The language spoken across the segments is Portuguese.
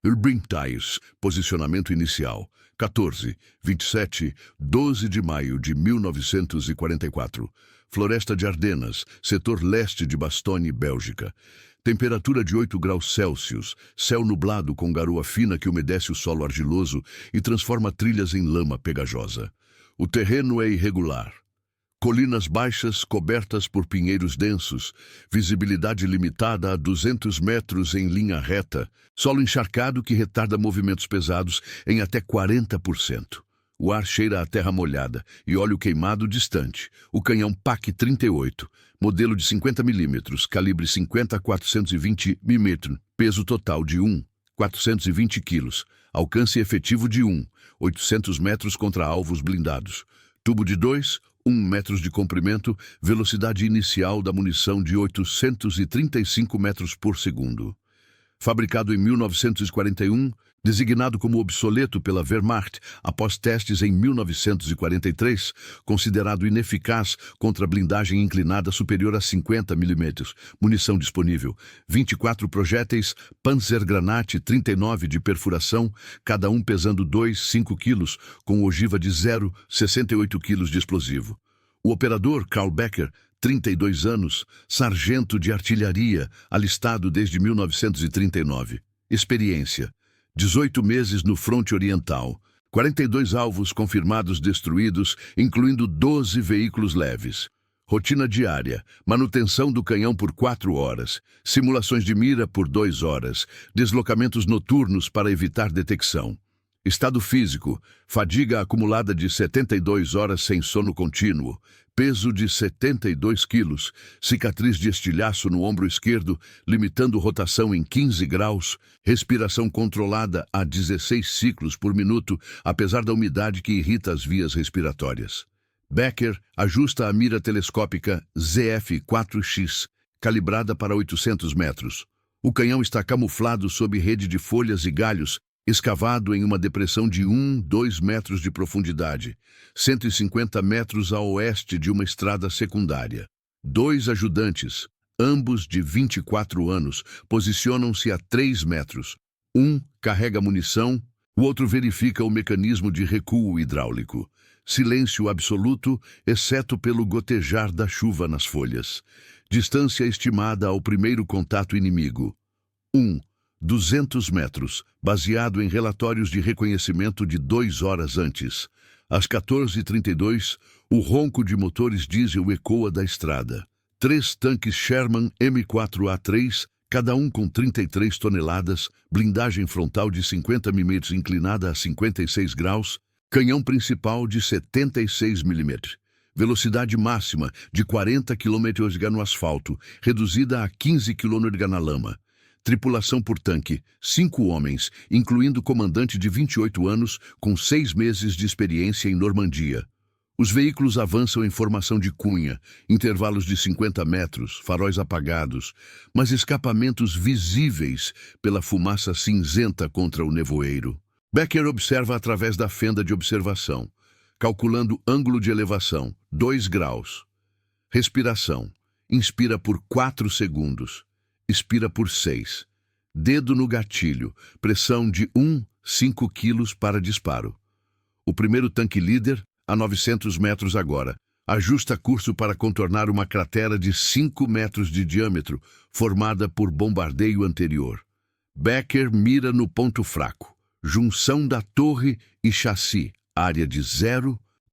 Urbintires, posicionamento inicial, 14, 27, 12 de maio de 1944. Floresta de Ardenas, setor leste de Bastogne, Bélgica. Temperatura de 8 graus Celsius, céu nublado com garoa fina que umedece o solo argiloso e transforma trilhas em lama pegajosa. O terreno é irregular. Colinas baixas cobertas por pinheiros densos, visibilidade limitada a 200 metros em linha reta, solo encharcado que retarda movimentos pesados em até 40%. O ar cheira a terra molhada e óleo queimado distante. O canhão PAC-38, modelo de 50 mm, calibre 50 a 420 mm, peso total de 420 kg, alcance efetivo de 800 metros contra alvos blindados. Tubo de 1 metros de comprimento, velocidade inicial da munição de 835 metros por segundo. Fabricado em 1941, designado como obsoleto pela Wehrmacht após testes em 1943, considerado ineficaz contra blindagem inclinada superior a 50 mm. Munição disponível: 24 projéteis Panzergranate 39 de perfuração, cada um pesando 2,5 kg, com ogiva de 0,68 kg de explosivo. O operador Karl Becker, 32 anos, sargento de artilharia, alistado desde 1939. Experiência: 18 meses no fronte oriental, 42 alvos confirmados destruídos, incluindo 12 veículos leves. Rotina diária: manutenção do canhão por 4 horas, simulações de mira por 2 horas, deslocamentos noturnos para evitar detecção. Estado físico: fadiga acumulada de 72 horas sem sono contínuo, peso de 72 quilos, cicatriz de estilhaço no ombro esquerdo, limitando rotação em 15 graus, respiração controlada a 16 ciclos por minuto, apesar da umidade que irrita as vias respiratórias. Becker ajusta a mira telescópica ZF-4X, calibrada para 800 metros. O canhão está camuflado sob rede de folhas e galhos, escavado em uma depressão de 2 metros de profundidade, 150 metros a oeste de uma estrada secundária. 2 ajudantes, ambos de 24 anos, posicionam-se a 3 metros. Um carrega munição, o outro verifica o mecanismo de recuo hidráulico. Silêncio absoluto, exceto pelo gotejar da chuva nas folhas. Distância estimada ao primeiro contato inimigo: 200 metros, baseado em relatórios de reconhecimento de 2 horas antes. Às 14h32, o ronco de motores diesel ecoa da estrada. 3 tanques Sherman M4A3, cada um com 33 toneladas, blindagem frontal de 50 mm inclinada a 56 graus, canhão principal de 76 mm. Velocidade máxima de 40 km/h no asfalto, reduzida a 15 km/h na lama. Tripulação por tanque: 5 homens, incluindo comandante de 28 anos, com 6 meses de experiência em Normandia. Os veículos avançam em formação de cunha, intervalos de 50 metros, faróis apagados, mas escapamentos visíveis pela fumaça cinzenta contra o nevoeiro. Becker observa através da fenda de observação, calculando ângulo de elevação: 2 graus. Respiração: inspira por 4 segundos. Expira por 6. Dedo no gatilho. Pressão de 5 kg para disparo. O primeiro tanque líder, a 900 metros agora, ajusta curso para contornar uma cratera de 5 metros de diâmetro, formada por bombardeio anterior. Becker mira no ponto fraco. Junção da torre e chassi. Área de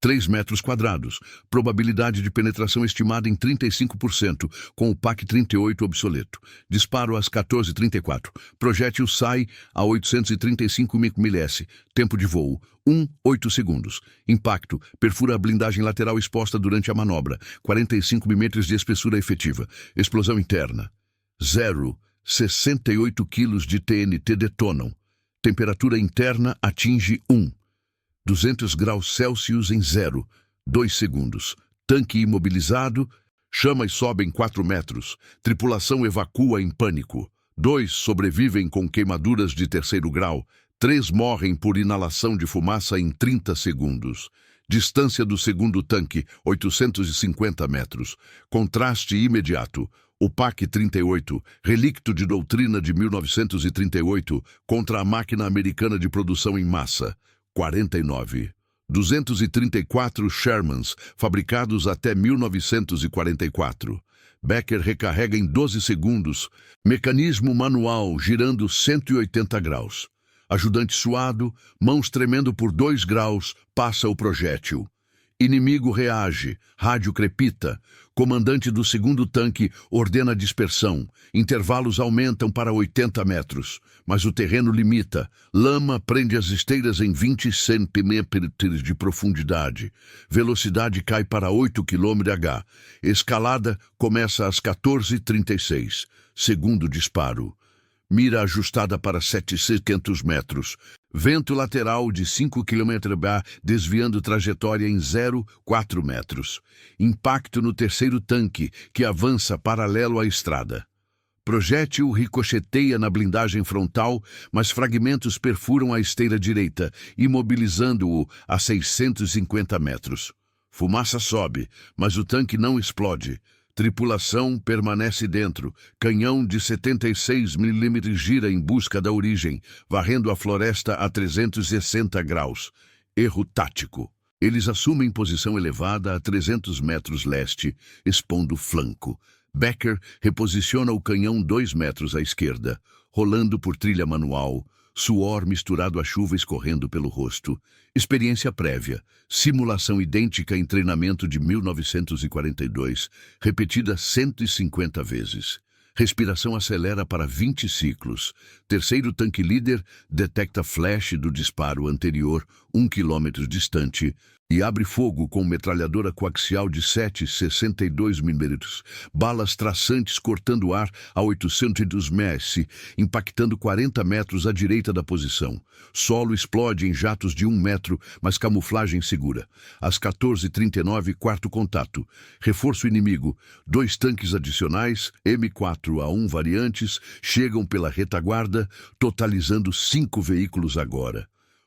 3 metros quadrados. Probabilidade de penetração estimada em 35%, com o PAC-38 obsoleto. Disparo às 14h34. Projétil sai a 835 ms. Tempo de voo: 8 segundos. Impacto: perfura a blindagem lateral exposta durante a manobra. 45 mm de espessura efetiva. Explosão interna: 68 kg de TNT detonam. Temperatura interna atinge 200 graus Celsius em 2 segundos. Tanque imobilizado, chamas sobem 4 metros. Tripulação evacua em pânico. 2 sobrevivem com queimaduras de 3º grau. 3 morrem por inalação de fumaça em 30 segundos. Distância do segundo tanque, 850 metros. Contraste imediato. O PAC-38, relicto de doutrina de 1938, contra a máquina americana de produção em massa. 49. 234 Shermans, fabricados até 1944. Becker recarrega em 12 segundos. Mecanismo manual girando 180 graus. Ajudante suado, mãos tremendo por 2 graus, passa o projétil. Inimigo reage, rádio crepita. Comandante do segundo tanque ordena a dispersão. Intervalos aumentam para 80 metros, mas o terreno limita. Lama prende as esteiras em 20 centímetros de profundidade. Velocidade cai para 8 km/h. Escalada começa às 14h36. Segundo disparo. Mira ajustada para 700 metros. Vento lateral de 5 km/h, desviando trajetória em 0,4 metros. Impacto no terceiro tanque, que avança paralelo à estrada. Projétil ricocheteia na blindagem frontal, mas fragmentos perfuram a esteira direita, imobilizando-o a 650 metros. Fumaça sobe, mas o tanque não explode. Tripulação permanece dentro. Canhão de 76 mm gira em busca da origem, varrendo a floresta a 360 graus. Erro tático. Eles assumem posição elevada a 300 metros leste, expondo flanco. Becker reposiciona o canhão 2 metros à esquerda, rolando por trilha manual, suor misturado à chuva escorrendo pelo rosto. Experiência prévia, simulação idêntica em treinamento de 1942, repetida 150 vezes. Respiração acelera para 20 ciclos. Terceiro tanque líder detecta flash do disparo anterior, 1 km distante, e abre fogo com metralhadora coaxial de 7,62 mm. Balas traçantes cortando o ar a 800 ms, impactando 40 metros à direita da posição. Solo explode em jatos de 1 metro, mas camuflagem segura. Às 14h39, quarto contato. Reforço inimigo. 2 tanques adicionais, M4A1 variantes, chegam pela retaguarda, totalizando 5 veículos agora.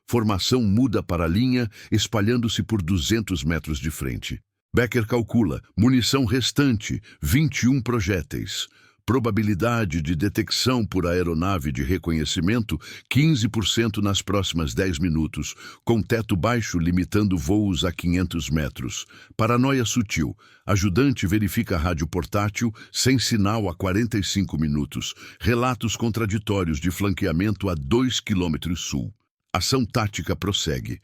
Formação muda para a linha, espalhando-se por 200 metros de frente. Becker calcula, munição restante, 21 projéteis. Probabilidade de detecção por aeronave de reconhecimento, 15% nas próximas 10 minutos, com teto baixo limitando voos a 500 metros. Paranoia sutil. Ajudante verifica rádio portátil, sem sinal a 45 minutos. Relatos contraditórios de flanqueamento a 2 km sul. Ação tática prossegue.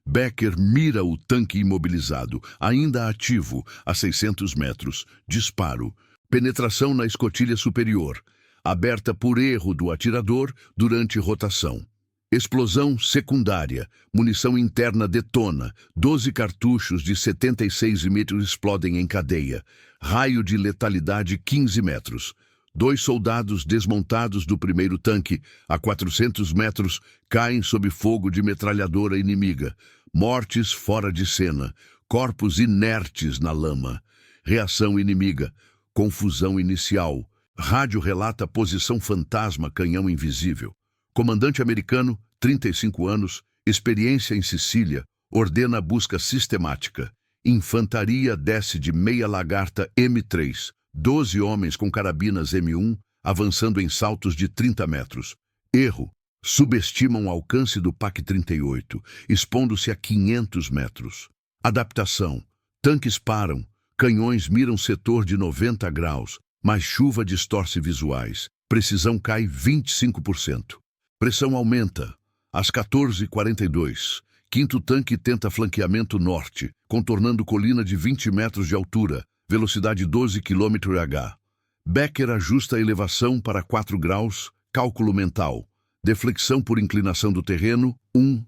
Becker mira o tanque imobilizado, ainda ativo, a 600 metros. Disparo. Penetração na escotilha superior, aberta por erro do atirador durante rotação. Explosão secundária. Munição interna detona. 12 cartuchos de 76 mm explodem em cadeia. Raio de letalidade 15 metros. 2 soldados desmontados do primeiro tanque, a 400 metros, caem sob fogo de metralhadora inimiga. Mortes fora de cena. Corpos inertes na lama. Reação inimiga. Confusão inicial. Rádio relata posição fantasma, canhão invisível. Comandante americano, 35 anos, experiência em Sicília, ordena a busca sistemática. Infantaria desce de meia lagarta M3. 12 homens com carabinas M1, avançando em saltos de 30 metros. Erro. Subestimam o alcance do PAC-38, expondo-se a 500 metros. Adaptação. Tanques param. Canhões miram setor de 90 graus, mas chuva distorce visuais. Precisão cai 25%. Pressão aumenta. Às 14h42, quinto tanque tenta flanqueamento norte, contornando colina de 20 metros de altura, velocidade 12 km/h. Becker ajusta a elevação para 4 graus, cálculo mental. Deflexão por inclinação do terreno,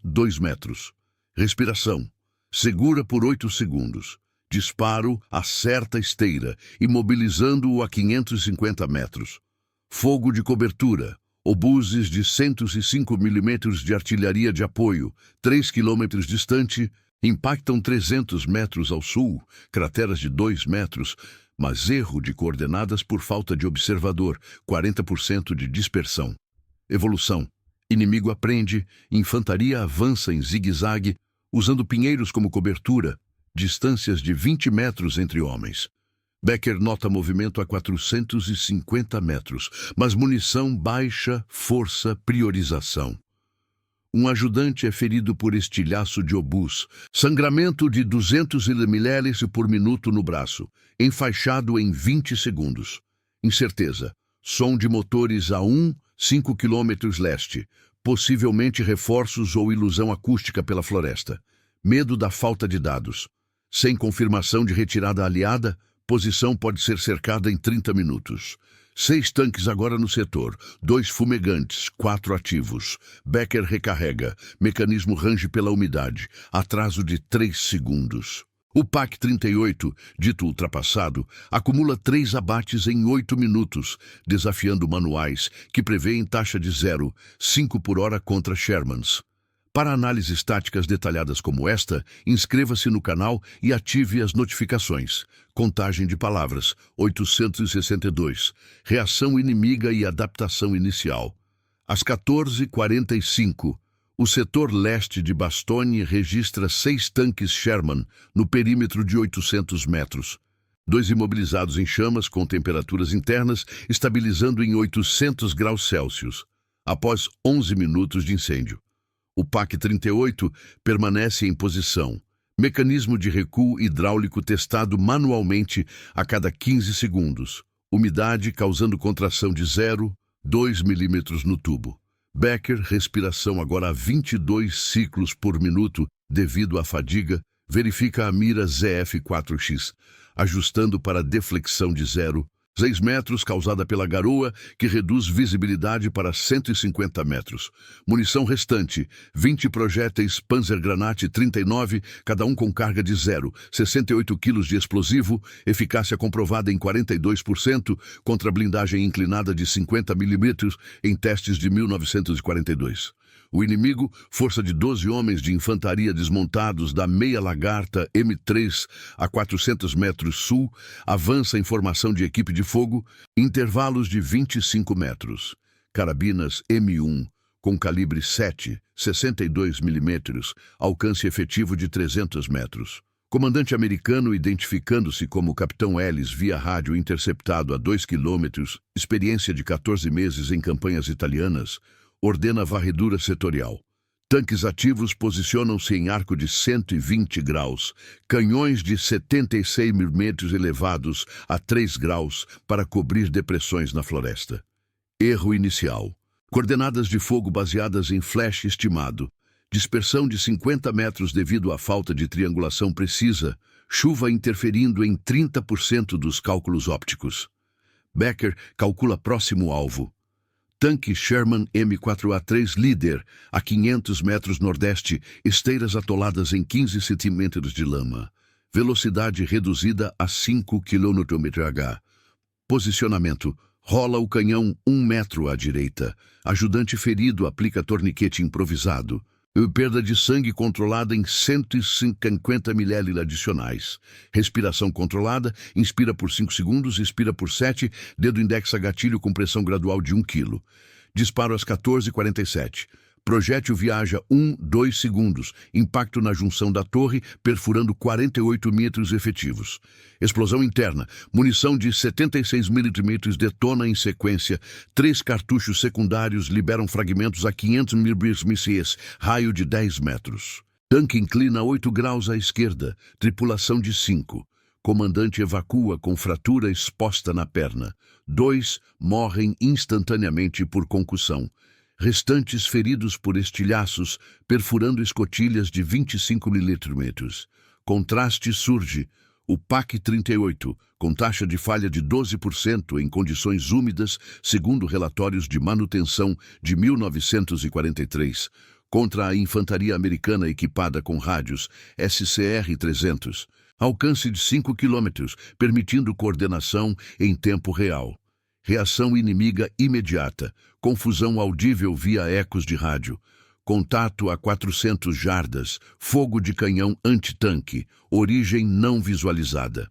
2 metros. Respiração. Segura por 8 segundos. Disparo, acerta a esteira, imobilizando-o a 550 metros. Fogo de cobertura. Obuses de 105 mm de artilharia de apoio, 3 km distante, impactam 300 metros ao sul, crateras de 2 metros, mas erro de coordenadas por falta de observador, 40% de dispersão. Evolução. Inimigo aprende, infantaria avança em zigue-zague, usando pinheiros como cobertura, distâncias de 20 metros entre homens. Becker nota movimento a 450 metros, mas munição baixa, força, priorização. Um ajudante é ferido por estilhaço de obus, sangramento de 200 ml por minuto no braço, enfaixado em 20 segundos. Incerteza. Som de motores a 5 km leste, possivelmente reforços ou ilusão acústica pela floresta. Medo da falta de dados. Sem confirmação de retirada aliada, posição pode ser cercada em 30 minutos. 6 tanques agora no setor, 2 fumegantes, 4 ativos. Becker recarrega, mecanismo range pela umidade, atraso de 3 segundos. O PAC-38, dito ultrapassado, acumula 3 abates em 8 minutos, desafiando manuais que prevêem taxa de 0,5 por hora contra Shermans. Para análises táticas detalhadas como esta, inscreva-se no canal e ative as notificações. Contagem de palavras, 862. Reação inimiga e adaptação inicial. Às 14h45, o setor leste de Bastogne registra 6 tanques Sherman no perímetro de 800 metros. 2 imobilizados em chamas com temperaturas internas, estabilizando em 800 graus Celsius, após 11 minutos de incêndio. O PAC-38 permanece em posição. Mecanismo de recuo hidráulico testado manualmente a cada 15 segundos. Umidade causando contração de 0,2 milímetros no tubo. Becker, respiração agora a 22 ciclos por minuto devido à fadiga. Verifica a mira ZF-4X, ajustando para deflexão de 0,6 metros causada pela garoa, que reduz visibilidade para 150 metros. Munição restante, 20 projéteis Panzergranate 39, cada um com carga de 0,68 kg de explosivo, eficácia comprovada em 42% contra blindagem inclinada de 50 mm em testes de 1942. O inimigo, força de 12 homens de infantaria desmontados da Meia Lagarta M3 a 400 metros sul, avança em formação de equipe de fogo, intervalos de 25 metros. Carabinas M1, com calibre 7, 62 mm, alcance efetivo de 300 metros. Comandante americano identificando-se como Capitão Ellis via rádio interceptado a 2 km, experiência de 14 meses em campanhas italianas, ordena varredura setorial. Tanques ativos posicionam-se em arco de 120 graus, canhões de 76 mm elevados a 3 graus para cobrir depressões na floresta. Erro inicial. Coordenadas de fogo baseadas em flash estimado. Dispersão de 50 metros devido à falta de triangulação precisa. Chuva interferindo em 30% dos cálculos ópticos. Becker calcula próximo alvo. Tanque Sherman M4A3 líder, a 500 metros nordeste, esteiras atoladas em 15 centímetros de lama. Velocidade reduzida a 5 km/h. Posicionamento. Rola o canhão 1 metro à direita. Ajudante ferido aplica torniquete improvisado. Perda de sangue controlada em 150 ml adicionais. Respiração controlada, inspira por 5 segundos, expira por 7, dedo indexa gatilho com pressão gradual de 1 kg. Disparo às 14h47. Projétil viaja 2 segundos, impacto na junção da torre, perfurando 48 metros efetivos. Explosão interna, munição de 76 mm detona em sequência, 3 cartuchos secundários liberam fragmentos a 500 mm, raio de 10 metros. Tanque inclina 8 graus à esquerda, tripulação de 5. Comandante evacua com fratura exposta na perna. 2 morrem instantaneamente por concussão. Restantes feridos por estilhaços, perfurando escotilhas de 25 mm. Contraste surge. O PAC-38, com taxa de falha de 12% em condições úmidas, segundo relatórios de manutenção de 1943, contra a infantaria americana equipada com rádios SCR-300, alcance de 5 km, permitindo coordenação em tempo real. Reação inimiga imediata, confusão audível via ecos de rádio, contato a 400 jardas, fogo de canhão antitanque, origem não visualizada.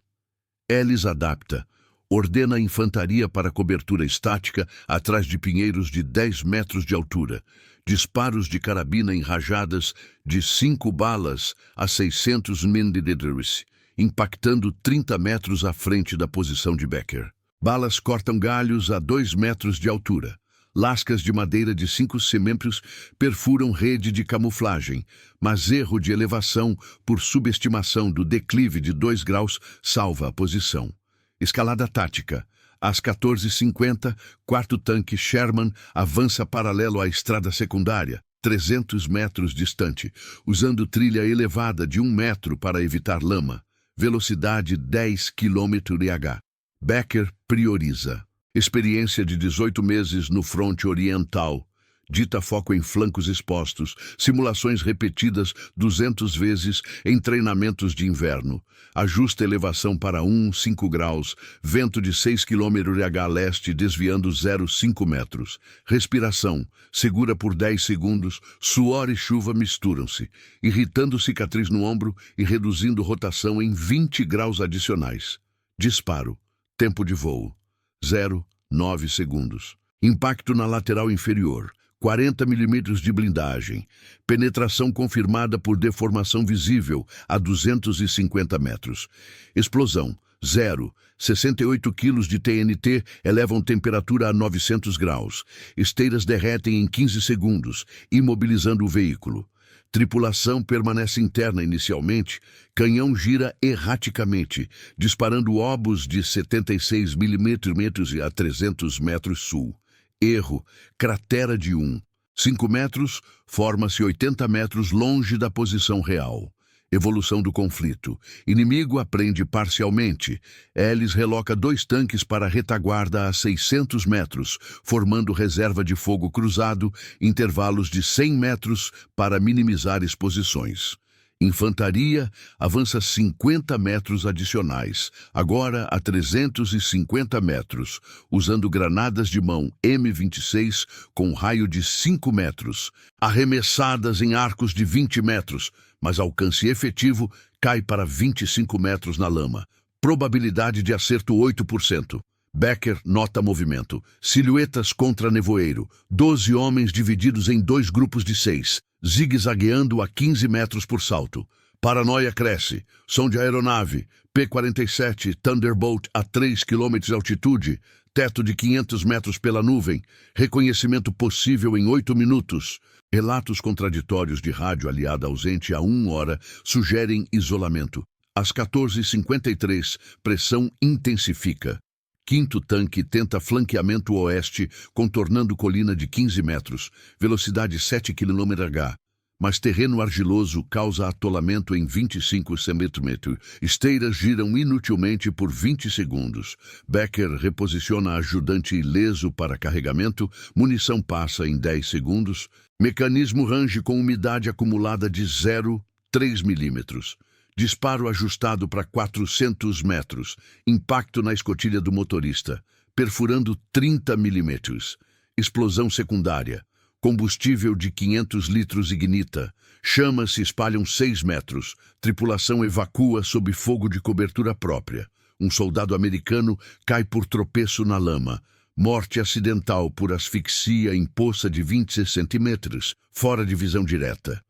Ellis adapta, ordena a infantaria para cobertura estática atrás de pinheiros de 10 metros de altura, disparos de carabina em rajadas de 5 balas a 600 mm, impactando 30 metros à frente da posição de Becker. Balas cortam galhos a 2 metros de altura. Lascas de madeira de 5 centímetros perfuram rede de camuflagem, mas erro de elevação por subestimação do declive de 2 graus salva a posição. Escalada tática. Às 14h50, quarto tanque Sherman avança paralelo à estrada secundária, 300 metros distante, usando trilha elevada de 1 metro para evitar lama. Velocidade 10 km/h. Becker prioriza. Experiência de 18 meses no fronte oriental. Dita foco em flancos expostos, simulações repetidas 200 vezes em treinamentos de inverno. Ajusta elevação para 5 graus, vento de 6 km/h leste desviando 0,5 metros. Respiração, segura por 10 segundos, suor e chuva misturam-se, irritando cicatriz no ombro e reduzindo rotação em 20 graus adicionais. Disparo, tempo de voo, 0,9 segundos. Impacto na lateral inferior. 40 milímetros de blindagem. Penetração confirmada por deformação visível a 250 metros. Explosão. 0. 68 quilos de TNT elevam temperatura a 900 graus. Esteiras derretem em 15 segundos, imobilizando o veículo. Tripulação permanece interna inicialmente. Canhão gira erraticamente, disparando obus de 76 milímetros a 300 metros sul. Erro, cratera de 5 metros, forma-se 80 metros longe da posição real. Evolução do conflito. Inimigo aprende parcialmente. Ellis reloca 2 tanques para retaguarda a 600 metros, formando reserva de fogo cruzado, intervalos de 100 metros para minimizar exposições. Infantaria avança 50 metros adicionais, agora a 350 metros, usando granadas de mão M26 com raio de 5 metros, arremessadas em arcos de 20 metros, mas alcance efetivo cai para 25 metros na lama. Probabilidade de acerto 8%. Becker nota movimento. Silhuetas contra nevoeiro. 12 homens divididos em 2 grupos de 6. Zigue-zagueando a 15 metros por salto. Paranoia cresce. Som de aeronave. P-47 Thunderbolt a 3 km de altitude. Teto de 500 metros pela nuvem. Reconhecimento possível em 8 minutos. Relatos contraditórios de rádio aliada ausente a 1 hora sugerem isolamento. Às 14h53, pressão intensifica. Quinto tanque tenta flanqueamento oeste, contornando colina de 15 metros, velocidade 7 km/h. Mas terreno argiloso causa atolamento em 25 centímetros. Esteiras giram inutilmente por 20 segundos. Becker reposiciona ajudante ileso para carregamento. Munição passa em 10 segundos. Mecanismo range com umidade acumulada de 0,3 milímetros. Disparo ajustado para 400 metros. Impacto na escotilha do motorista, perfurando 30 milímetros. Explosão secundária. Combustível de 500 litros ignita. Chamas se espalham 6 metros. Tripulação evacua sob fogo de cobertura própria. Um soldado americano cai por tropeço na lama. Morte acidental por asfixia em poça de 20 centímetros, fora de visão direta.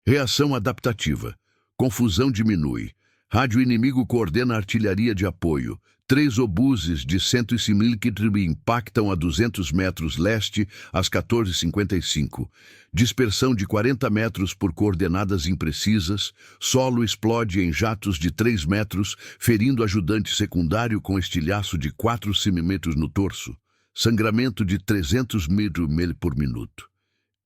Reação adaptativa. Confusão diminui. Rádio inimigo coordena artilharia de apoio. 3 obuses de 105 mm impactam a 200 metros leste às 14h55. Dispersão de 40 metros por coordenadas imprecisas. Solo explode em jatos de 3 metros, ferindo ajudante secundário com estilhaço de 4 cm no torso. Sangramento de 300 ml por minuto.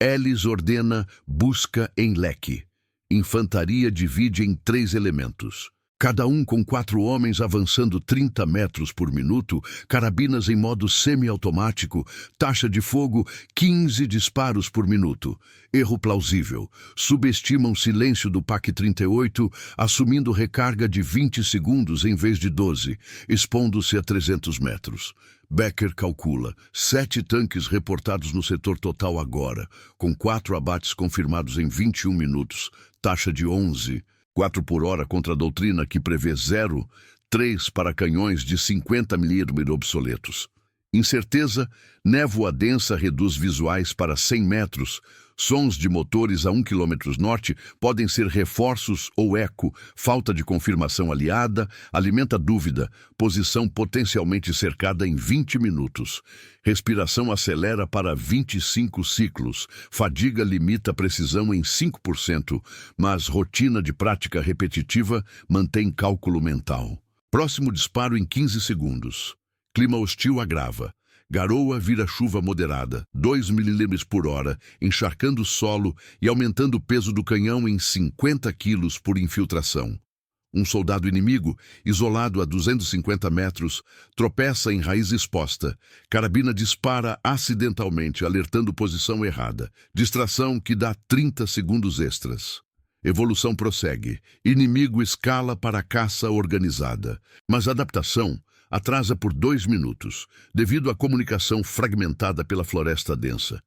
Ellis ordena busca em leque. Infantaria divide em 3 elementos. Cada um com 4 homens avançando 30 metros por minuto, carabinas em modo semiautomático, taxa de fogo 15 disparos por minuto. Erro plausível. Subestimam silêncio do PAC-38, assumindo recarga de 20 segundos em vez de 12, expondo-se a 300 metros. Becker calcula 7 tanques reportados no setor total agora, com 4 abates confirmados em 21 minutos, taxa de 11. 4 por hora contra a doutrina que prevê 0,3 para canhões de 50 mm obsoletos. Incerteza, névoa densa reduz visuais para 100 metros. Sons de motores a 1 km norte podem ser reforços ou eco. Falta de confirmação aliada alimenta dúvida. Posição potencialmente cercada em 20 minutos. Respiração acelera para 25 ciclos. Fadiga limita a precisão em 5%, mas rotina de prática repetitiva mantém cálculo mental. Próximo disparo em 15 segundos. Clima hostil agrava. Garoa vira chuva moderada, 2 milímetros por hora, encharcando o solo e aumentando o peso do canhão em 50 quilos por infiltração. Um soldado inimigo, isolado a 250 metros, tropeça em raiz exposta. Carabina dispara acidentalmente, alertando posição errada. Distração que dá 30 segundos extras. Evolução prossegue. Inimigo escala para caça organizada. Mas adaptação atrasa por 2 minutos, devido à comunicação fragmentada pela floresta densa.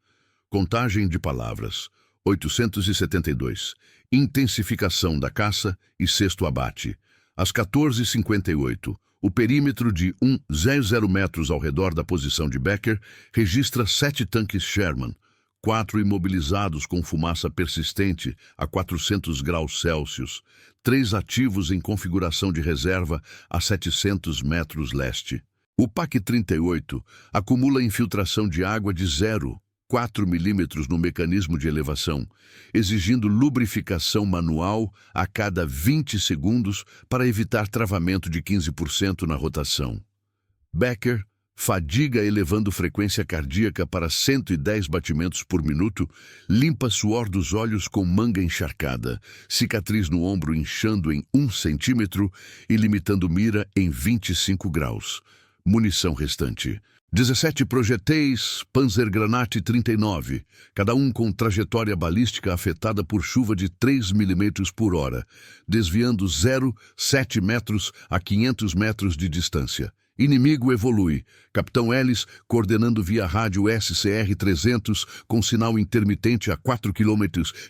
Contagem de palavras. 872. Intensificação da caça e sexto abate. Às 14h58, o perímetro de 100 metros ao redor da posição de Becker registra 7 tanques Sherman, 4 imobilizados com fumaça persistente a 400 graus Celsius, 3 ativos em configuração de reserva a 700 metros leste. O PAC-38 acumula infiltração de água de 0,4 milímetros no mecanismo de elevação, exigindo lubrificação manual a cada 20 segundos para evitar travamento de 15% na rotação. Becker fadiga elevando frequência cardíaca para 110 batimentos por minuto, limpa suor dos olhos com manga encharcada, cicatriz no ombro inchando em 1 centímetro e limitando mira em 25 graus. Munição restante. 17 projéteis Panzergranate 39, cada um com trajetória balística afetada por chuva de 3 milímetros por hora, desviando 0,7 metros a 500 metros de distância. Inimigo evolui. Capitão Ellis, coordenando via rádio SCR-300, com sinal intermitente a 4 km,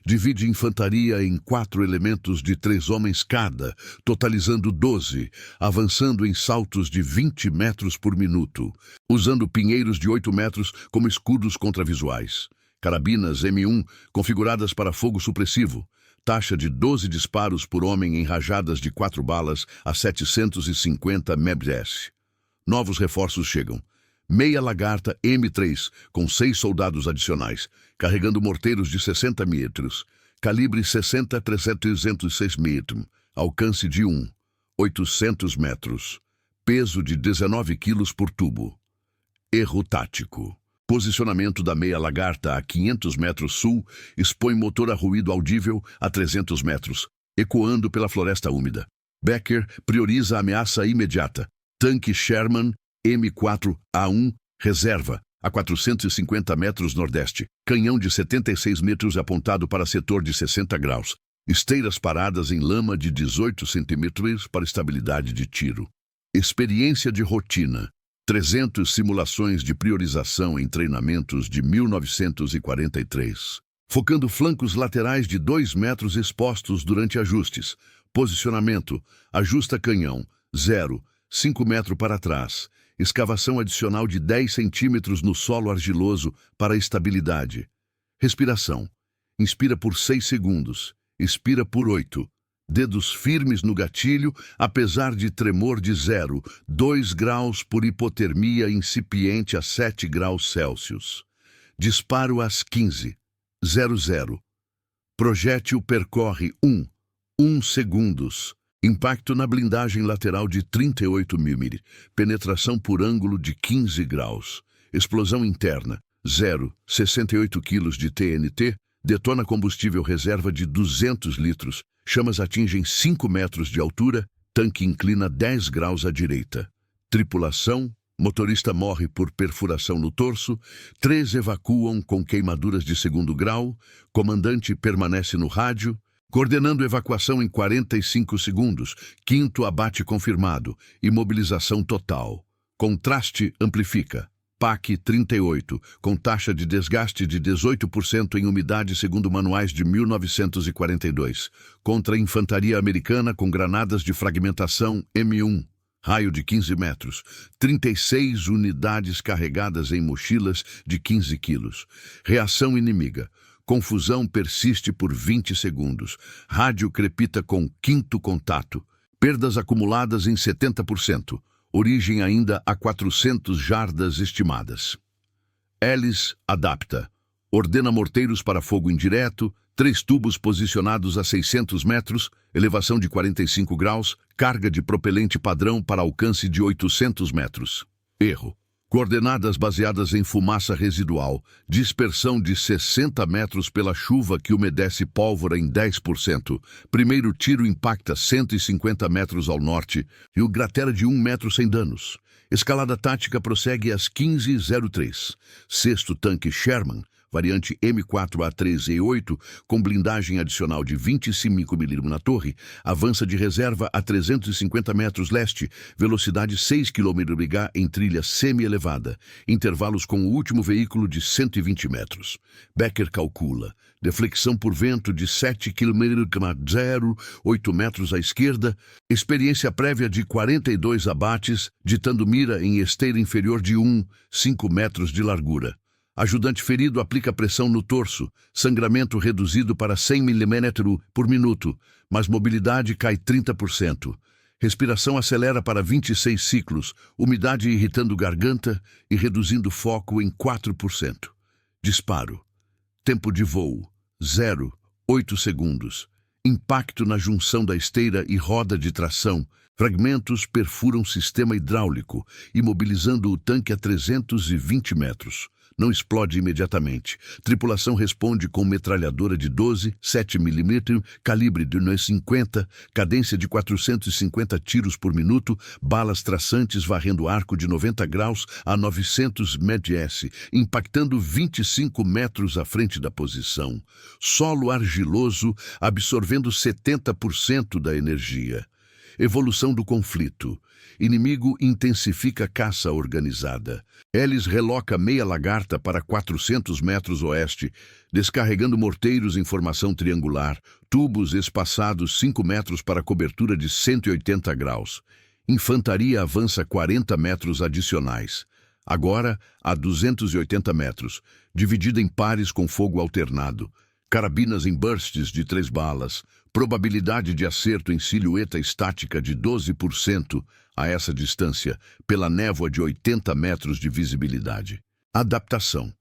divide infantaria em 4 elementos de 3 homens cada, totalizando 12, avançando em saltos de 20 metros por minuto, usando pinheiros de 8 metros como escudos contravisuais. Carabinas M1, configuradas para fogo supressivo. Taxa de 12 disparos por homem em rajadas de 4 balas a 750 mbs. Novos reforços chegam. Meia Lagarta M3, com 6 soldados adicionais, carregando morteiros de 60 metros, calibre 60-306 metros, alcance de 800 metros, peso de 19 quilos por tubo. Erro tático. Posicionamento da Meia Lagarta a 500 metros sul expõe motor a ruído audível a 300 metros, ecoando pela floresta úmida. Becker prioriza a ameaça imediata. Tanque Sherman M4A1, reserva, a 450 metros nordeste. Canhão de 76 metros apontado para setor de 60 graus. Esteiras paradas em lama de 18 centímetros para estabilidade de tiro. Experiência de rotina. 300 simulações de priorização em treinamentos de 1943. Focando flancos laterais de 2 metros expostos durante ajustes. Posicionamento. Ajusta canhão. 5 metros para trás. Escavação adicional de 10 centímetros no solo argiloso para estabilidade. Respiração. Inspira por 6 segundos. Expira por 8. Dedos firmes no gatilho, apesar de tremor de 0,2 graus por hipotermia incipiente a 7 graus Celsius. Disparo às 15:00. Projétil percorre 1 segundos. Impacto na blindagem lateral de 38 mm. Penetração por ângulo de 15 graus. Explosão interna. 0,68 kg de TNT. Detona combustível reserva de 200 litros. Chamas atingem 5 metros de altura. Tanque inclina 10 graus à direita. Tripulação. Motorista morre por perfuração no torso. 3 evacuam com queimaduras de 2º grau. Comandante permanece no rádio. Coordenando evacuação em 45 segundos. 5º abate confirmado. Imobilização total. Contraste amplifica. PAC-38, com taxa de desgaste de 18% em umidade segundo manuais de 1942. Contra a infantaria americana com granadas de fragmentação M1. Raio de 15 metros, 36 unidades carregadas em mochilas de 15 quilos. Reação inimiga. Confusão persiste por 20 segundos. Rádio crepita com quinto contato. Perdas acumuladas em 70%. Origem ainda a 400 jardas estimadas. Ellis adapta. Ordena morteiros para fogo indireto, 3 tubos posicionados a 600 metros, elevação de 45 graus, carga de propelente padrão para alcance de 800 metros. Erro. Coordenadas baseadas em fumaça residual, dispersão de 60 metros pela chuva que umedece pólvora em 10%. Primeiro tiro impacta 150 metros ao norte e o cratera de 1 metro sem danos. Escalada tática prossegue às 15h03. Sexto tanque Sherman, variante M4A3E8, com blindagem adicional de 25 mm na torre, avança de reserva a 350 metros leste, velocidade 6 km/h em trilha semi-elevada, intervalos com o último veículo de 120 metros. Becker calcula. Deflexão por vento de 7 km/h, 8 metros à esquerda, experiência prévia de 42 abates, ditando mira em esteira inferior de 5 metros de largura. Ajudante ferido aplica pressão no torso, sangramento reduzido para 100 mm por minuto, mas mobilidade cai 30%. Respiração acelera para 26 ciclos, umidade irritando garganta e reduzindo foco em 4%. Disparo. Tempo de voo, 0,8 segundos. Impacto na junção da esteira e roda de tração. Fragmentos perfuram sistema hidráulico, imobilizando o tanque a 320 metros. Não explode imediatamente. Tripulação responde com metralhadora de 12, 7 mm, calibre de 9,50, cadência de 450 tiros por minuto, balas traçantes varrendo arco de 90 graus a 900 ms, impactando 25 metros à frente da posição. Solo argiloso, absorvendo 70% da energia. Evolução do conflito. Inimigo intensifica caça organizada. Ellis reloca meia lagarta para 400 metros oeste, descarregando morteiros em formação triangular, tubos espaçados 5 metros para cobertura de 180 graus. Infantaria avança 40 metros adicionais. Agora a 280 metros, dividida em pares com fogo alternado. Carabinas em bursts de 3 balas. Probabilidade de acerto em silhueta estática de 12% a essa distância, pela névoa de 80 metros de visibilidade. Adaptação.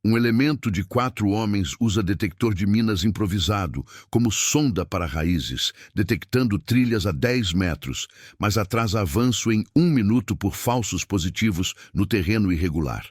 Um elemento de 4 homens usa detector de minas improvisado, como sonda para raízes, detectando trilhas a 10 metros, mas atrasa avanço em 1 minuto por falsos positivos no terreno irregular.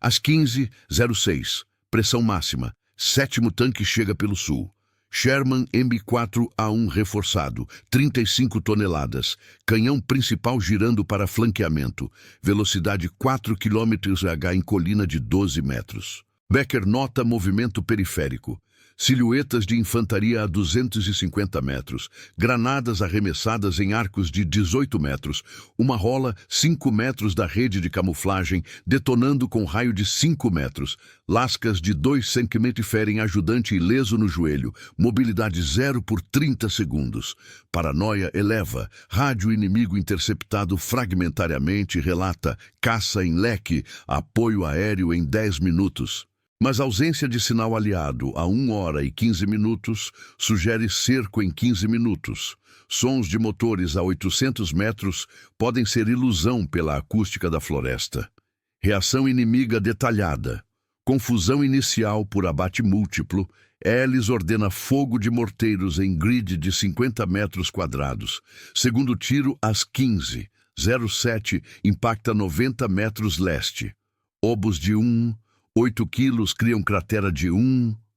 Às 15h06, pressão máxima. 7º tanque chega pelo sul. Sherman M4A1 reforçado, 35 toneladas. Canhão principal girando para flanqueamento. Velocidade 4 km/h em colina de 12 metros. Becker nota movimento periférico. Silhuetas de infantaria a 250 metros, granadas arremessadas em arcos de 18 metros, uma rola 5 metros da rede de camuflagem, detonando com raio de 5 metros, lascas de 2 cm ferem ajudante ileso no joelho, mobilidade 0 por 30 segundos. Paranoia eleva, rádio inimigo interceptado fragmentariamente relata caça em leque, apoio aéreo em 10 minutos. Mas a ausência de sinal aliado a 1 hora e 15 minutos sugere cerco em 15 minutos. Sons de motores a 800 metros podem ser ilusão pela acústica da floresta. Reação inimiga detalhada. Confusão inicial por abate múltiplo. Ellis ordena fogo de morteiros em grid de 50 metros quadrados. Segundo tiro às 15h07 impacta 90 metros leste. Obus de 8 quilos criam cratera de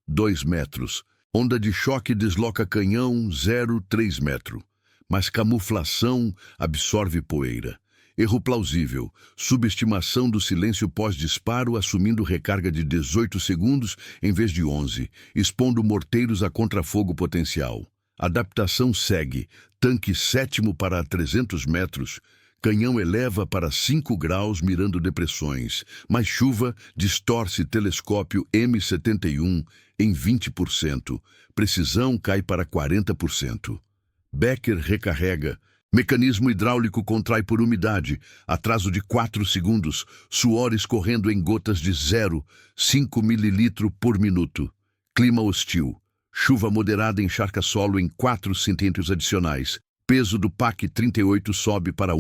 2 metros. Onda de choque desloca canhão 0,3 metro. Mas camuflação absorve poeira. Erro plausível. Subestimação do silêncio pós-disparo assumindo recarga de 18 segundos em vez de 11, expondo morteiros a contrafogo potencial. Adaptação segue. Tanque 7º para 300 metros. Canhão eleva para 5 graus mirando depressões, mas chuva distorce telescópio M71 em 20%. Precisão cai para 40%. Becker recarrega, Mecanismo hidráulico contrai por umidade, atraso de 4 segundos, suor escorrendo em gotas de 0,5 ml por minuto. Clima hostil. Chuva moderada encharca solo em 4 centímetros adicionais. Peso do PAC 38 sobe para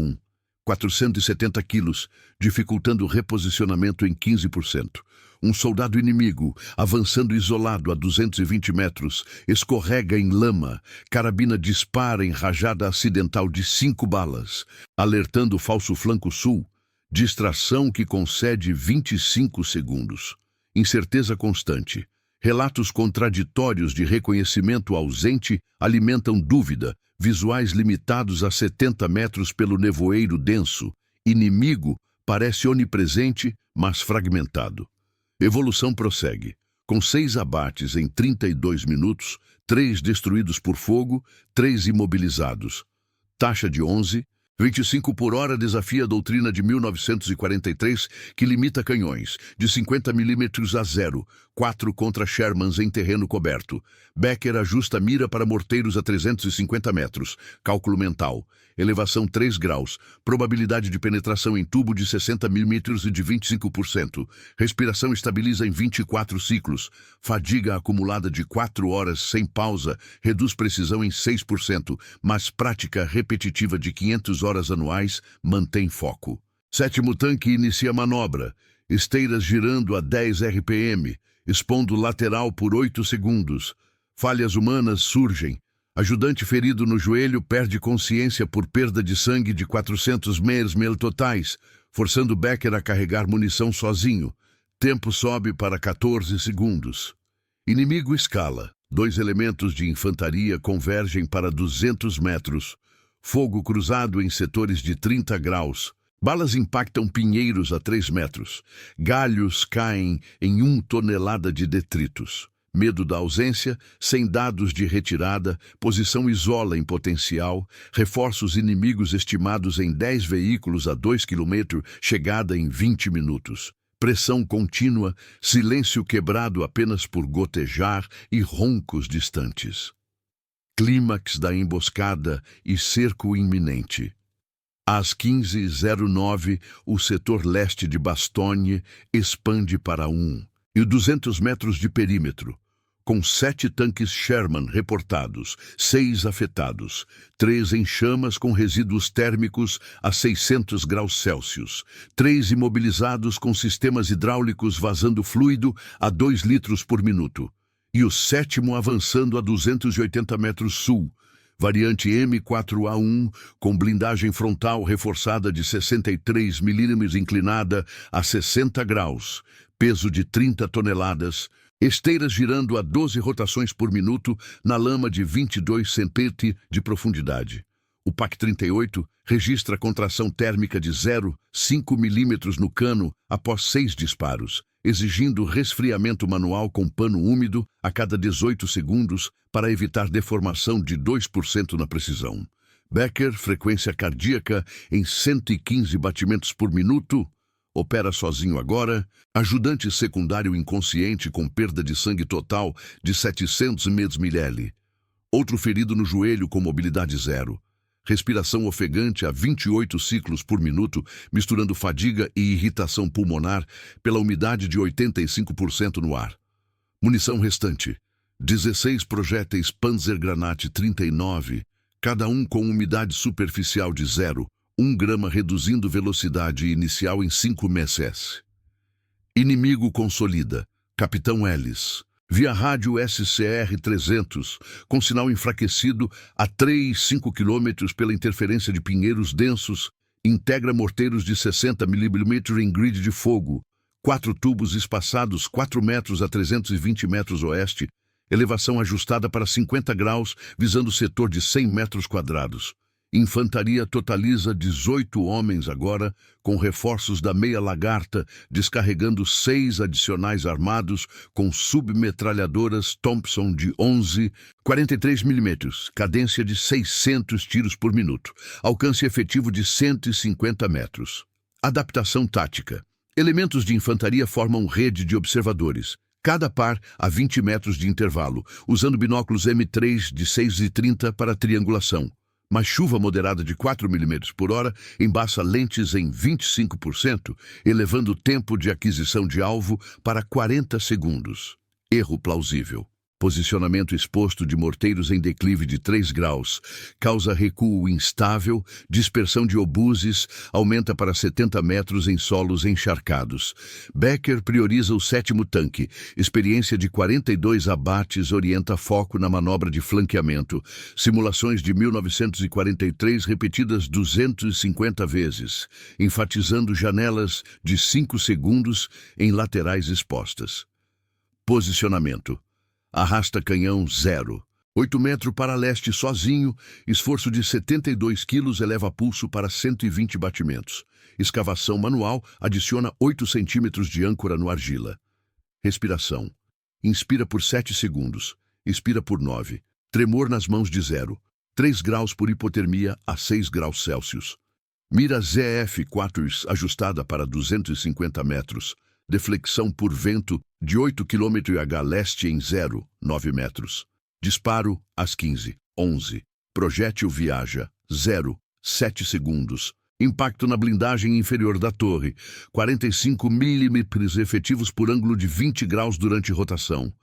470 quilos, dificultando o reposicionamento em 15%. Um soldado inimigo, avançando isolado a 220 metros, escorrega em lama, carabina dispara em rajada acidental de 5 balas, alertando o falso flanco sul, distração que concede 25 segundos. Incerteza constante. Relatos contraditórios de reconhecimento ausente alimentam dúvida, visuais limitados a 70 metros pelo nevoeiro denso. Inimigo parece onipresente, mas fragmentado. Evolução prossegue. Com 6 abates em 32 minutos, 3 destruídos por fogo, 3 imobilizados. Taxa de 11, 25 por hora desafia a doutrina de 1943, que limita canhões de 50 mm a 0, 4 contra Shermans em terreno coberto. Becker ajusta a mira para morteiros a 350 metros. Cálculo mental. Elevação 3 graus. Probabilidade de penetração em tubo de 60 mm e de 25%. Respiração estabiliza em 24 ciclos. Fadiga acumulada de 4 horas sem pausa reduz precisão em 6%, mas prática repetitiva de 500 horas anuais mantém foco. 7º tanque inicia manobra. Esteiras girando a 10 RPM, expondo lateral por 8 segundos. Falhas humanas surgem. Ajudante ferido no joelho perde consciência por perda de sangue de 400 ml totais, forçando Becker a carregar munição sozinho. Tempo sobe para 14 segundos. Inimigo escala. 2 elementos de infantaria convergem para 200 metros. Fogo cruzado em setores de 30 graus. Balas impactam pinheiros a 3 metros. Galhos caem em 1 tonelada de detritos. Medo da ausência, sem dados de retirada, posição isola em potencial, reforços inimigos estimados em 10 veículos a 2 km, chegada em 20 minutos. Pressão contínua, silêncio quebrado apenas por gotejar e roncos distantes. Clímax da emboscada e cerco iminente. Às 15h09, o setor leste de Bastogne expande para 200 metros de perímetro, com 7 tanques Sherman reportados, 6 afetados, 3 em chamas com resíduos térmicos a 600 graus Celsius, 3 imobilizados com sistemas hidráulicos vazando fluido a 2 litros por minuto, e o 7º avançando a 280 metros sul, variante M4A1, com blindagem frontal reforçada de 63 mm inclinada a 60 graus, peso de 30 toneladas, esteiras girando a 12 rotações por minuto na lama de 22 cm de profundidade. O PAC 38 registra contração térmica de 0,5 mm no cano após 6 disparos, exigindo resfriamento manual com pano úmido a cada 18 segundos para evitar deformação de 2% na precisão. Becker, frequência cardíaca em 115 batimentos por minuto, opera sozinho agora. Ajudante secundário inconsciente com perda de sangue total de 700 ml. Outro ferido no joelho com mobilidade 0. Respiração ofegante a 28 ciclos por minuto, misturando fadiga e irritação pulmonar pela umidade de 85% no ar. Munição restante. 16 projéteis Panzergranate 39, cada um com umidade superficial de 0,1 grama, reduzindo velocidade inicial em 5 ms. Inimigo consolida. Capitão Ellis. Via rádio SCR-300, com sinal enfraquecido a 3,5 km pela interferência de pinheiros densos, integra morteiros de 60 mm em grid de fogo, 4 tubos espaçados 4 metros a 320 metros oeste, elevação ajustada para 50 graus, visando o setor de 100 metros quadrados. Infantaria totaliza 18 homens agora, com reforços da Meia Lagarta, descarregando 6 adicionais armados com submetralhadoras Thompson de 43 mm, cadência de 600 tiros por minuto, alcance efetivo de 150 metros. Adaptação tática. Elementos de infantaria formam rede de observadores, cada par a 20 metros de intervalo, usando binóculos M3 de 6,30 para triangulação. mas chuva moderada de 4 milímetros por hora embaça lentes em 25%, elevando o tempo de aquisição de alvo para 40 segundos. Erro plausível. Posicionamento exposto de morteiros em declive de 3 graus, causa recuo instável, dispersão de obuses, aumenta para 70 metros em solos encharcados. Becker prioriza o 7º tanque, experiência de 42 abates orienta foco na manobra de flanqueamento, simulações de 1943 repetidas 250 vezes, enfatizando janelas de 5 segundos em laterais expostas. Posicionamento. Arrasta canhão 0. 8 metros para leste sozinho, esforço de 72 quilos eleva pulso para 120 batimentos. Escavação manual adiciona 8 centímetros de âncora no argila. Respiração. Inspira por 7 segundos, expira por 9. Tremor nas mãos de 0. 3 graus por hipotermia a 6 graus Celsius. Mira ZF-4 ajustada para 250 metros. Deflexão por vento de 8 km h leste em 0, 9 metros. Disparo às 15:11. Projétil viaja 0, 7 segundos. Impacto na blindagem inferior da torre, 45 milímetros efetivos por ângulo de 20 graus durante rotação.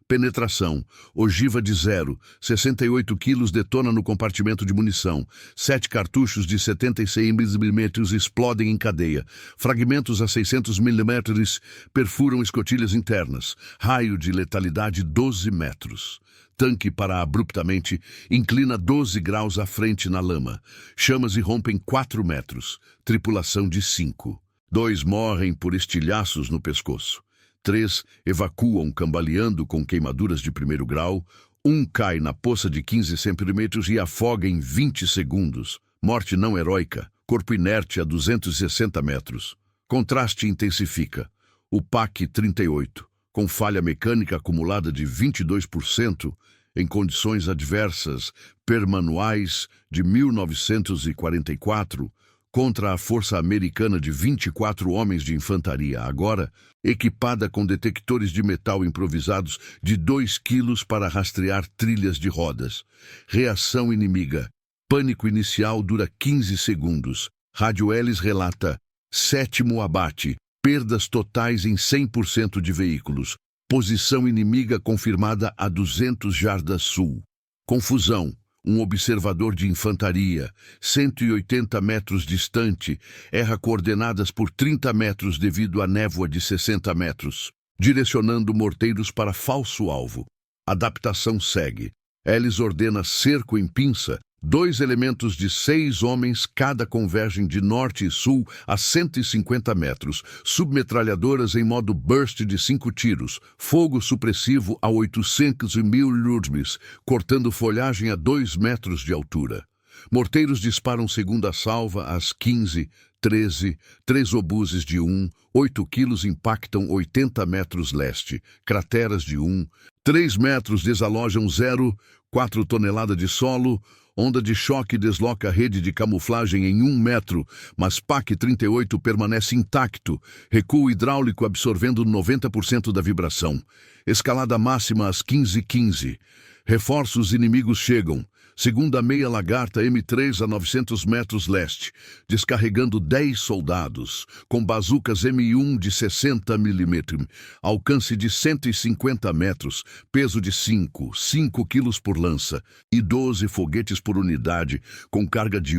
Penetração. Ogiva de 0, 68 quilos detona no compartimento de munição. 7 cartuchos de 76 milímetros explodem em cadeia. Fragmentos a 600 milímetros perfuram escotilhas internas. Raio de letalidade 12 metros. Tanque para abruptamente, inclina 12 graus à frente na lama. Chamas irrompem 4 metros. Tripulação de 5. 2 morrem por estilhaços no pescoço. 3 evacuam cambaleando com queimaduras de 1º grau. 1 cai na poça de 15 centímetros e afoga em 20 segundos. Morte não heróica. Corpo inerte a 260 metros. Contraste intensifica. O PAC-38, com falha mecânica acumulada de 22%, em condições adversas permanuais de 1944, contra a força americana de 24 homens de infantaria, agora equipada com detectores de metal improvisados de 2 quilos para rastrear trilhas de rodas. Reação inimiga. Pânico inicial dura 15 segundos. Rádio Hélice relata 7º abate. Perdas totais em 100% de veículos. Posição inimiga confirmada a 200 jardas sul. Confusão. Um observador de infantaria, 180 metros distante, erra coordenadas por 30 metros devido à névoa de 60 metros, direcionando morteiros para falso alvo. Adaptação segue. Hélice ordena cerco em pinça. 2 elementos de 6 homens cada convergem de norte e sul a 150 metros. Submetralhadoras em modo burst de 5 tiros. Fogo supressivo a 800 milímetros, cortando folhagem a 2 metros de altura. Morteiros disparam segunda salva às 15:13. 3 obuses de 8 quilos impactam 80 metros leste. Crateras de 3 metros desalojam 0,4 tonelada de solo. Onda de choque desloca a rede de camuflagem em 1 metro, mas PAC-38 permanece intacto. Recuo hidráulico absorvendo 90% da vibração. Escalada máxima às 15:15. Reforços inimigos chegam. Segunda meia lagarta M3 a 900 metros leste, descarregando 10 soldados, com bazucas M1 de 60 milímetros, alcance de 150 metros, peso de 5 quilos por lança e 12 foguetes por unidade, com carga de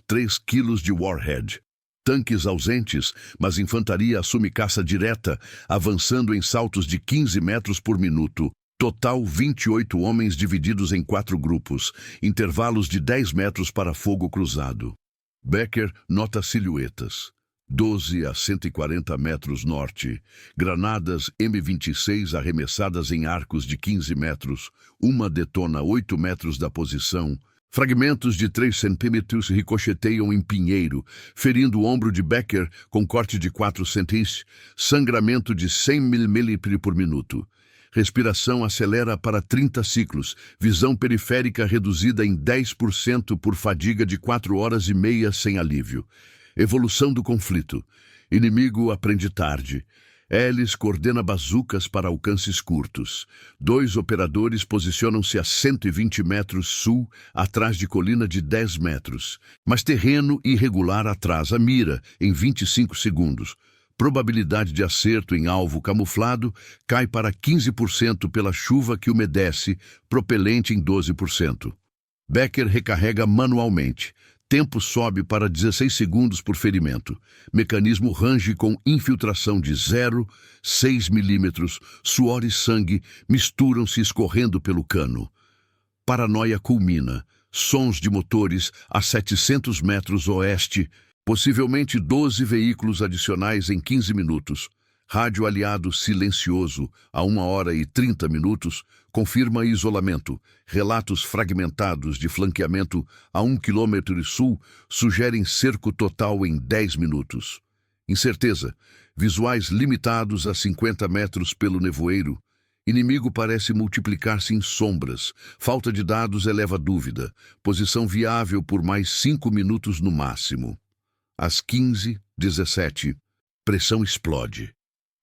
3 quilos de warhead. Tanques ausentes, mas infantaria assume caça direta, avançando em saltos de 15 metros por minuto. Total 28 homens divididos em 4 grupos, intervalos de 10 metros para fogo cruzado. Becker nota silhuetas. 12 a 140 metros norte. Granadas M26 arremessadas em arcos de 15 metros. Uma detona 8 metros da posição. Fragmentos de 3 centímetros ricocheteiam em pinheiro, ferindo o ombro de Becker com corte de 4 centímetros. Sangramento de 100 milímetros por minuto. Respiração acelera para 30 ciclos. Visão periférica reduzida em 10% por fadiga de 4 horas e meia sem alívio. Evolução do conflito. Inimigo aprende tarde. Ellis coordena bazucas para alcances curtos. 2 operadores posicionam-se a 120 metros sul, atrás de colina de 10 metros. Mas terreno irregular atrasa a mira em 25 segundos. Probabilidade de acerto em alvo camuflado cai para 15% pela chuva que umedece, propelente em 12%. Becker recarrega manualmente. Tempo sobe para 16 segundos por ferimento. Mecanismo range com infiltração de 0,6 milímetros. Suor e sangue misturam-se escorrendo pelo cano. Paranoia culmina. Sons de motores a 700 metros oeste. Possivelmente 12 veículos adicionais em 15 minutos. Rádio aliado silencioso a 1h30, confirma isolamento. Relatos fragmentados de flanqueamento a 1 km sul sugerem cerco total em 10 minutos. Incerteza. Visuais limitados a 50 metros pelo nevoeiro. Inimigo parece multiplicar-se em sombras. Falta de dados eleva dúvida. Posição viável por mais 5 minutos no máximo. Às 15h17, pressão explode.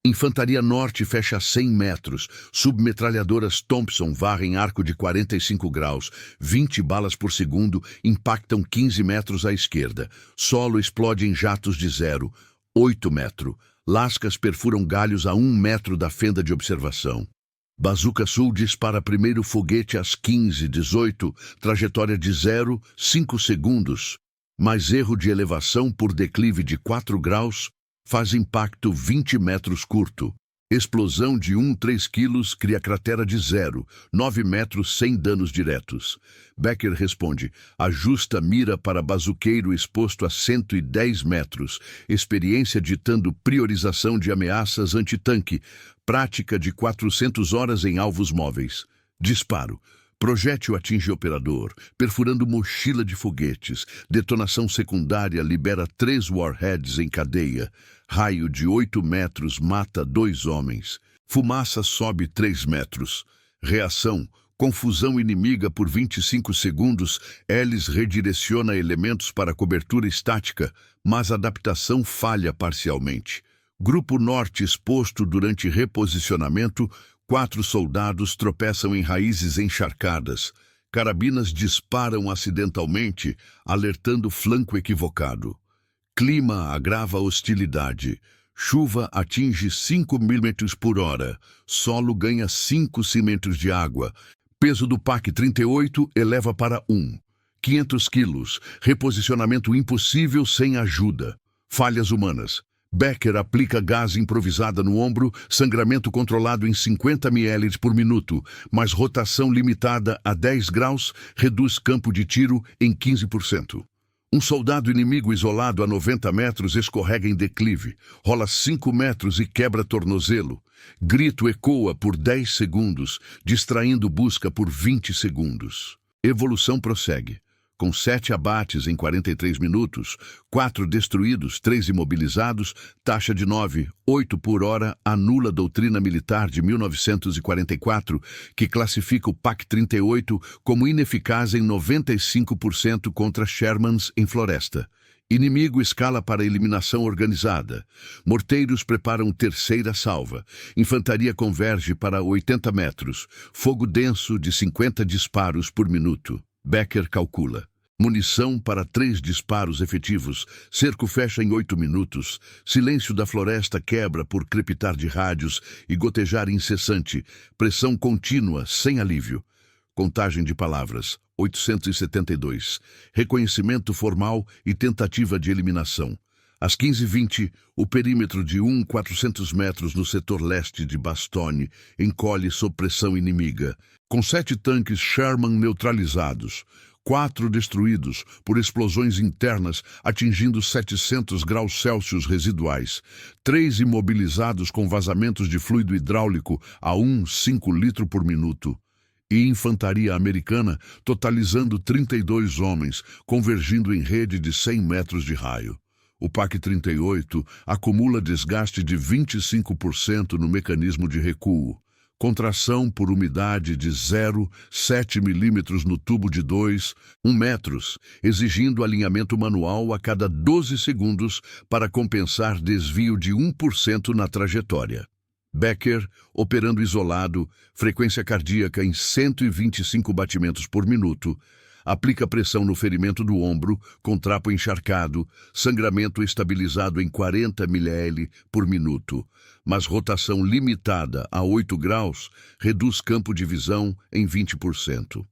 Infantaria Norte fecha a 100 metros. Submetralhadoras Thompson varrem arco de 45 graus. 20 balas por segundo impactam 15 metros à esquerda. Solo explode em jatos de 0,8 metro. Lascas perfuram galhos a 1 metro da fenda de observação. Bazuca Sul dispara primeiro foguete às 15h18, trajetória de 0,5 segundos. Mais erro de elevação por declive de 4 graus. Faz impacto 20 metros curto. Explosão de 1,3 quilos cria cratera de 0,9 metros sem danos diretos. Becker responde, ajusta mira para bazuqueiro exposto a 110 metros. Experiência ditando priorização de ameaças antitanque. Prática de 400 horas em alvos móveis. Disparo. Projétil atinge operador, perfurando mochila de foguetes. Detonação secundária libera 3 warheads em cadeia. Raio de 8 metros mata 2 homens. Fumaça sobe 3 metros. Reação. Confusão inimiga por 25 segundos. Ellis redireciona elementos para cobertura estática, mas adaptação falha parcialmente. Grupo Norte exposto durante reposicionamento. 4 soldados tropeçam em raízes encharcadas. Carabinas disparam acidentalmente, alertando flanco equivocado. Clima agrava a hostilidade. Chuva atinge 5 milímetros por hora. Solo ganha 5 centímetros de água. Peso do PAC-38 eleva para 500 quilos. Reposicionamento impossível sem ajuda. Falhas humanas. Becker aplica gás improvisada no ombro, sangramento controlado em 50 ml por minuto, mas rotação limitada a 10 graus reduz campo de tiro em 15%. Um soldado inimigo isolado a 90 metros escorrega em declive, rola 5 metros e quebra tornozelo. Grito ecoa por 10 segundos, distraindo busca por 20 segundos. Evolução prossegue. Com 7 abates em 43 minutos, 4 destruídos, 3 imobilizados, taxa de 9,8 por hora anula a doutrina militar de 1944, que classifica o PAC-38 como ineficaz em 95% contra Shermans em floresta. Inimigo escala para eliminação organizada. Morteiros preparam terceira salva. Infantaria converge para 80 metros. Fogo denso de 50 disparos por minuto. Becker calcula. Munição para 3 disparos efetivos. Cerco fecha em 8 minutos. Silêncio da floresta quebra por crepitar de rádios e gotejar incessante. Pressão contínua, sem alívio. Contagem de palavras. 872. Reconhecimento formal e tentativa de eliminação. Às 15h20, o perímetro de 400 metros no setor leste de Bastogne encolhe sob pressão inimiga. Com 7 tanques Sherman neutralizados, 4 destruídos por explosões internas atingindo 700 graus Celsius residuais, 3 imobilizados com vazamentos de fluido hidráulico a 1,5 litro por minuto. E infantaria americana totalizando 32 homens, convergindo em rede de 100 metros de raio. O PAC-38 acumula desgaste de 25% no mecanismo de recuo. Contração por umidade de 0,7 milímetros no tubo de 2,1 metros, exigindo alinhamento manual a cada 12 segundos para compensar desvio de 1% na trajetória. Becker, operando isolado, frequência cardíaca em 125 batimentos por minuto, aplica pressão no ferimento do ombro, com trapo encharcado, sangramento estabilizado em 40 ml por minuto, mas rotação limitada a 8 graus reduz campo de visão em 20%.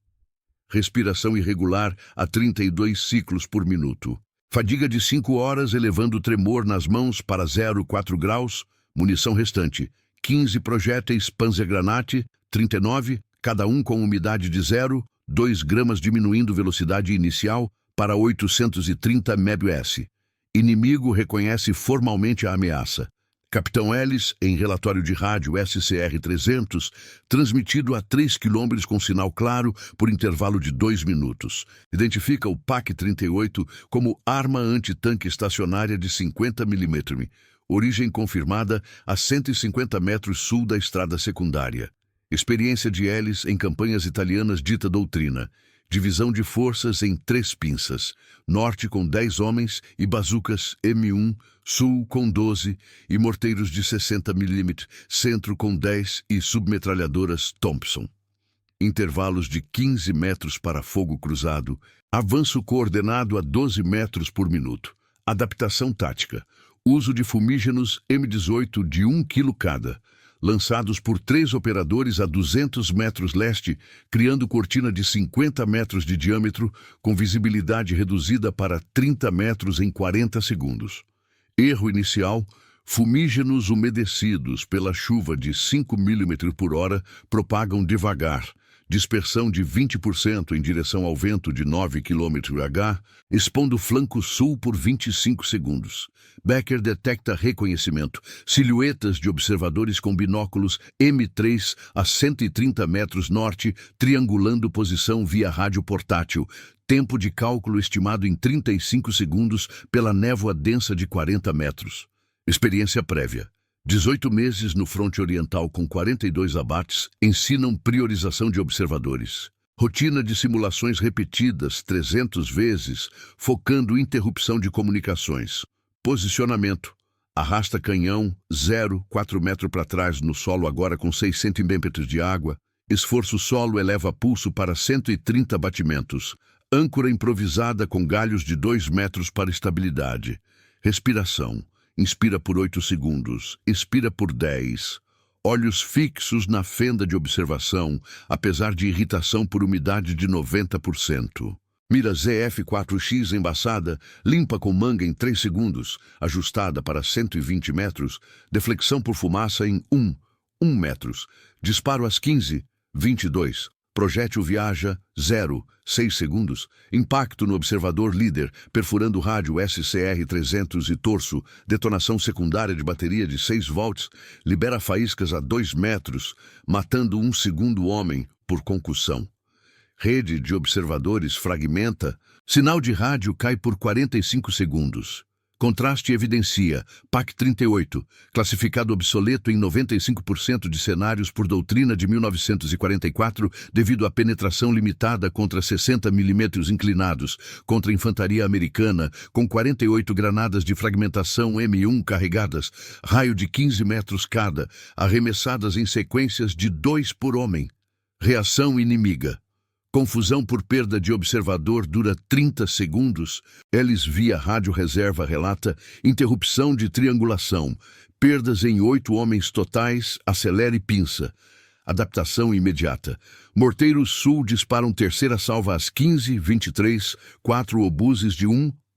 Respiração irregular a 32 ciclos por minuto. Fadiga de 5 horas, elevando o tremor nas mãos para 0,4 graus. Munição restante: 15 projéteis Panzergranate, 39, cada um com umidade de 0,2 gramas, diminuindo velocidade inicial para 830 mph. Inimigo reconhece formalmente a ameaça. Capitão Ellis, em relatório de rádio SCR-300, transmitido a 3 km com sinal claro por intervalo de 2 minutos. Identifica o PAC-38 como arma antitanque estacionária de 50 mm. Origem confirmada a 150 metros sul da estrada secundária. Experiência de Ellis em campanhas italianas dita doutrina. Divisão de forças em 3 pinças. Norte com 10 homens e bazucas M1, sul com 12 e morteiros de 60 mm, centro com 10 e submetralhadoras Thompson. Intervalos de 15 metros para fogo cruzado. Avanço coordenado a 12 metros por minuto. Adaptação tática. Uso de fumígenos M18 de 1 kg cada, lançados por 3 operadores a 200 metros leste, criando cortina de 50 metros de diâmetro, com visibilidade reduzida para 30 metros em 40 segundos. Erro inicial: fumígenos umedecidos pela chuva de 5 mm por hora propagam devagar. Dispersão de 20% em direção ao vento de 9 km/h, expondo flanco sul por 25 segundos. Becker detecta reconhecimento. Silhuetas de observadores com binóculos M3 a 130 metros norte, triangulando posição via rádio portátil. Tempo de cálculo estimado em 35 segundos pela névoa densa de 40 metros. Experiência prévia. 18 meses no fronte oriental com 42 abates ensinam priorização de observadores. Rotina de simulações repetidas 300 vezes, focando interrupção de comunicações. Posicionamento. Arrasta canhão 0,4 metro para trás no solo, agora com 600 milímetros de água. Esforço solo eleva pulso para 130 batimentos. Âncora improvisada com galhos de 2 metros para estabilidade. Respiração. Inspira por 8 segundos, expira por 10. Olhos fixos na fenda de observação, apesar de irritação por umidade de 90%. Mira ZF-4X embaçada, limpa com manga em 3 segundos, ajustada para 120 metros, deflexão por fumaça em 1 metros. Disparo às 15:22. Projétil viaja 0,6 segundos. Impacto no observador líder, perfurando rádio SCR-300 e torso. Detonação secundária de bateria de 6 volts. Libera faíscas a 2 metros, matando um segundo homem por concussão. Rede de observadores fragmenta. Sinal de rádio cai por 45 segundos. Contraste evidencia PAC-38, classificado obsoleto em 95% de cenários por doutrina de 1944 devido à penetração limitada contra 60 mm inclinados, contra a infantaria americana, com 48 granadas de fragmentação M1 carregadas, raio de 15 metros cada, arremessadas em sequências de 2 por homem. Reação inimiga. Confusão por perda de observador dura 30 segundos. Ellis via rádio reserva relata interrupção de triangulação. Perdas em 8 homens totais, acelera e pinça. Adaptação imediata. Morteiro Sul disparam terceira salva às 15:23, 4 obuses de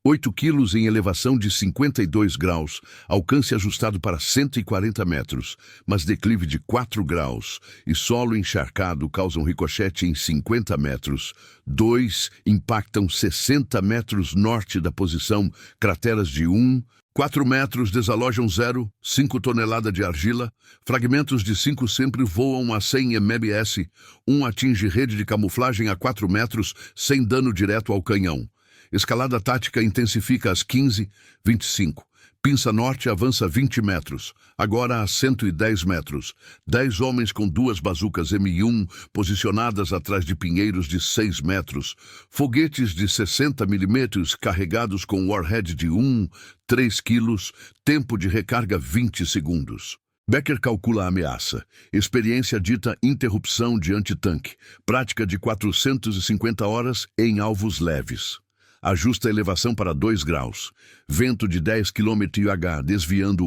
8 quilos em elevação de 52 graus, alcance ajustado para 140 metros, mas declive de 4 graus e solo encharcado causam ricochete em 50 metros. 2 impactam 60 metros norte da posição, crateras de 4 metros desalojam 0,5 tonelada de argila, fragmentos de 5 sempre voam a 100 ms, atinge rede de camuflagem a 4 metros, sem dano direto ao canhão. Escalada tática intensifica às 15:25. Pinça Norte avança 20 metros, agora a 110 metros. 10 homens com 2 bazucas M1 posicionadas atrás de pinheiros de 6 metros. Foguetes de 60 milímetros carregados com warhead de 3 quilos. Tempo de recarga 20 segundos. Becker calcula a ameaça. Experiência dita interrupção de antitanque. Prática de 450 horas em alvos leves. Ajusta a elevação para 2 graus. Vento de 10 km/h, desviando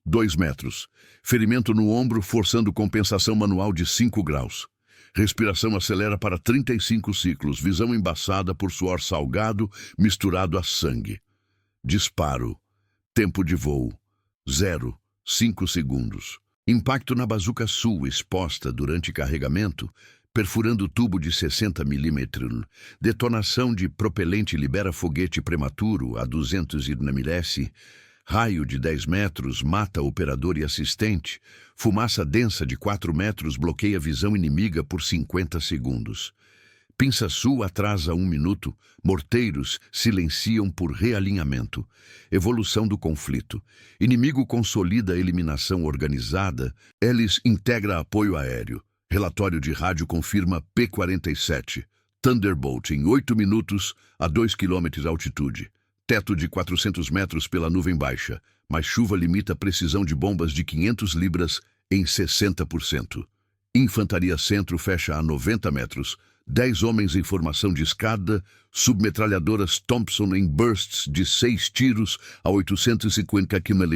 2 metros. Ferimento no ombro, forçando compensação manual de 5 graus. Respiração acelera para 35 ciclos. Visão embaçada por suor salgado misturado a sangue. Disparo. Tempo de voo. 0,5 segundos. Impacto na bazuca sul exposta durante carregamento, perfurando tubo de 60 milímetros. Detonação de propelente libera foguete prematuro a 200 ms. Raio de 10 metros mata operador e assistente. Fumaça densa de 4 metros bloqueia visão inimiga por 50 segundos. Pinça sul atrasa 1 minuto. Morteiros silenciam por realinhamento. Evolução do conflito. Inimigo consolida a eliminação organizada. Eles integra apoio aéreo. Relatório de rádio confirma P-47. Thunderbolt em 8 minutos a 2 km de altitude. Teto de 400 metros pela nuvem baixa, mas chuva limita a precisão de bombas de 500 libras em 60%. Infantaria Centro fecha a 90 metros. 10 homens em formação de escada. Submetralhadoras Thompson em bursts de 6 tiros a 850 km.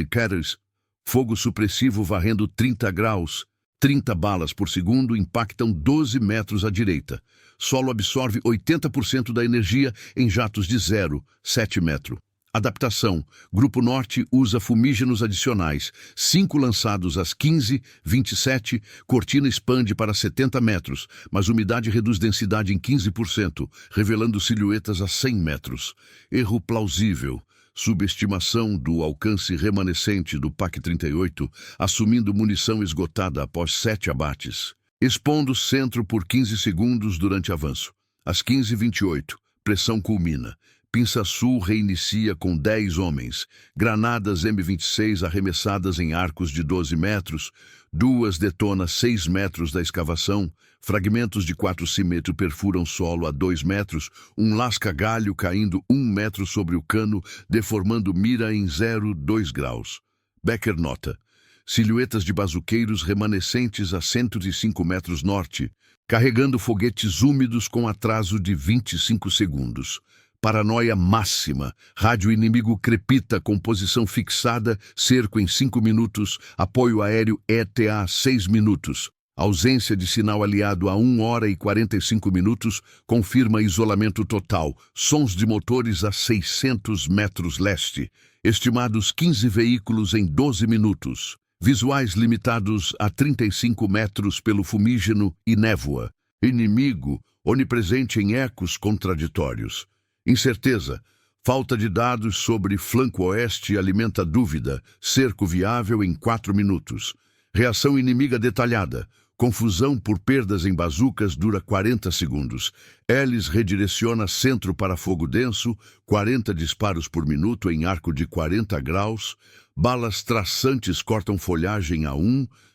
Fogo supressivo varrendo 30 graus. 30 balas por segundo impactam 12 metros à direita. Solo absorve 80% da energia em jatos de 0,7 metro. Adaptação. Grupo Norte usa fumígenos adicionais. 5 lançados às 15h27. Cortina expande para 70 metros, mas umidade reduz densidade em 15%, revelando silhuetas a 100 metros. Erro plausível. Subestimação do alcance remanescente do PAC-38, assumindo munição esgotada após 7 abates. Expondo centro por 15 segundos durante avanço. Às 15h28, pressão culmina. Pinça Sul reinicia com 10 homens. Granadas M26 arremessadas em arcos de 12 metros. 2 detona 6 metros da escavação. Fragmentos de 4 cm perfuram solo a 2 metros. Um lasca-galho caindo 1 metro sobre o cano, deformando mira em 0,2 graus. Becker nota. Silhuetas de bazuqueiros remanescentes a 105 metros norte, carregando foguetes úmidos com atraso de 25 segundos. Paranoia máxima. Rádio inimigo crepita com posição fixada, cerco em 5 minutos, apoio aéreo ETA 6 minutos. Ausência de sinal aliado a 1 hora e 45 minutos confirma isolamento total. Sons de motores a 600 metros leste. Estimados 15 veículos em 12 minutos. Visuais limitados a 35 metros pelo fumígeno e névoa. Inimigo onipresente em ecos contraditórios. Incerteza. Falta de dados sobre flanco oeste alimenta dúvida. Cerco viável em 4 minutos. Reação inimiga detalhada. Confusão por perdas em bazucas dura 40 segundos. Ellis redireciona centro para fogo denso. 40 disparos por minuto em arco de 40 graus. Balas traçantes cortam folhagem a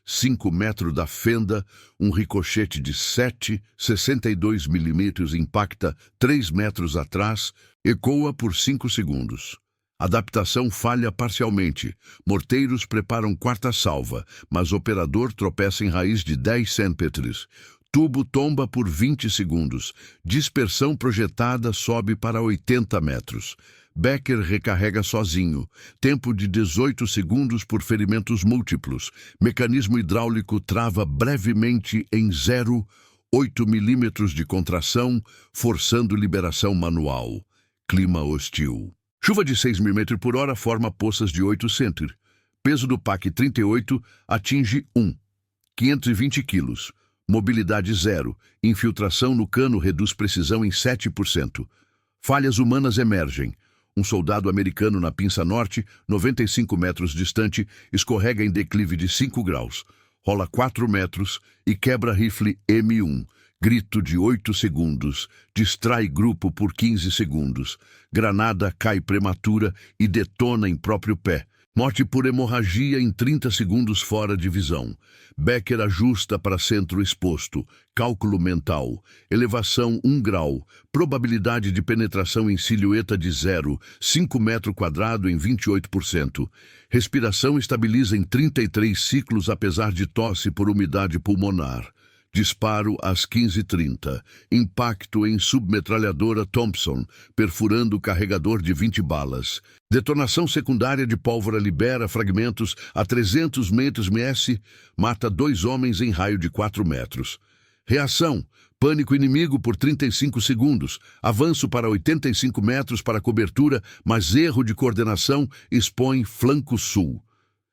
5 metros da fenda. Um ricochete de 62 milímetros impacta 3 metros atrás. Ecoa por 5 segundos. Adaptação falha parcialmente. Morteiros preparam quarta salva, mas operador tropeça em raiz de 10 cm. Tubo tomba por 20 segundos. Dispersão projetada sobe para 80 metros. Becker recarrega sozinho. Tempo de 18 segundos por ferimentos múltiplos. Mecanismo hidráulico trava brevemente em 0,8 milímetros de contração, forçando liberação manual. Clima hostil. Chuva de 6 mm por hora forma poças de 8 cm. Peso do PAC-38 atinge 520 kg. Mobilidade 0. Infiltração no cano reduz precisão em 7%. Falhas humanas emergem. Um soldado americano na Pinça Norte, 95 metros distante, escorrega em declive de 5 graus. Rola 4 metros e quebra rifle M1. Grito de 8 segundos. Distrai grupo por 15 segundos. Granada cai prematura e detona em próprio pé. Morte por hemorragia em 30 segundos fora de visão. Becker ajusta para centro exposto. Cálculo mental. Elevação 1 grau. Probabilidade de penetração em silhueta de 0. 5 metros quadrados em 28%. Respiração estabiliza em 33 ciclos apesar de tosse por umidade pulmonar. Disparo às 15h30. Impacto em submetralhadora Thompson, perfurando carregador de 20 balas. Detonação secundária de pólvora libera fragmentos a 300 metros ms, mata 2 homens em raio de 4 metros. Reação. Pânico inimigo por 35 segundos. Avanço para 85 metros para cobertura, mas erro de coordenação expõe flanco sul.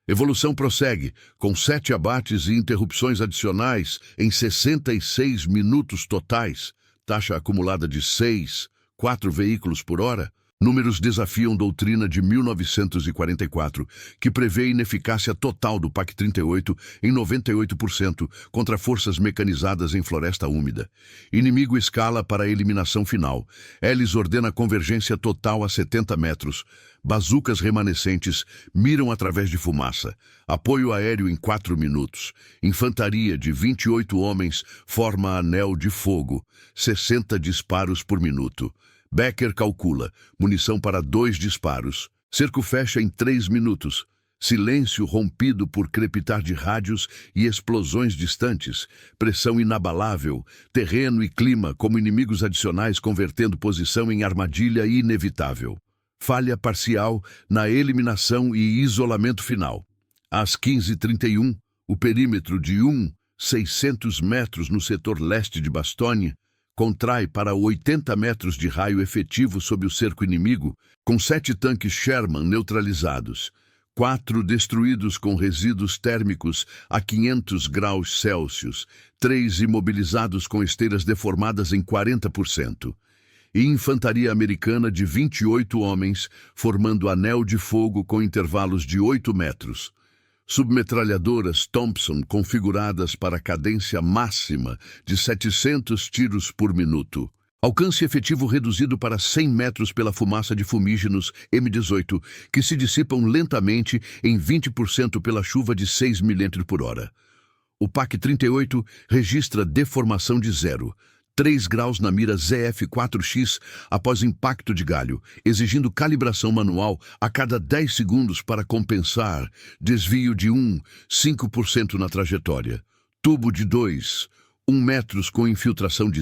Evolução prossegue, com 7 abates e interrupções adicionais em 66 minutos totais. Taxa acumulada de 6, 4 veículos por hora. Números desafiam doutrina de 1944, que prevê ineficácia total do PAC-38 em 98% contra forças mecanizadas em floresta úmida. Inimigo escala para a eliminação final. Ellis ordena convergência total a 70 metros. Bazucas remanescentes miram através de fumaça. Apoio aéreo em 4 minutos. Infantaria de 28 homens forma anel de fogo. 60 disparos por minuto. Becker calcula. Munição para 2 disparos. Cerco fecha em 3 minutos. Silêncio rompido por crepitar de rádios e explosões distantes. Pressão inabalável. Terreno e clima como inimigos adicionais convertendo posição em armadilha inevitável. Falha parcial na eliminação e isolamento final. Às 15h31, o perímetro de 600 metros no setor leste de Bastogne contrai para 80 metros de raio efetivo sob o cerco inimigo, com 7 tanques Sherman neutralizados, 4 destruídos com resíduos térmicos a 500 graus Celsius, 3 imobilizados com esteiras deformadas em 40%. E infantaria americana de 28 homens, formando anel de fogo com intervalos de 8 metros. Submetralhadoras Thompson configuradas para cadência máxima de 700 tiros por minuto. Alcance efetivo reduzido para 100 metros pela fumaça de fumígenos M18, que se dissipam lentamente em 20% pela chuva de 6 milímetros por hora. O PAC-38 registra deformação de 0. 3 graus na mira ZF-4X após impacto de galho, exigindo calibração manual a cada 10 segundos para compensar desvio de 5% na trajetória. Tubo de 1 metros com infiltração de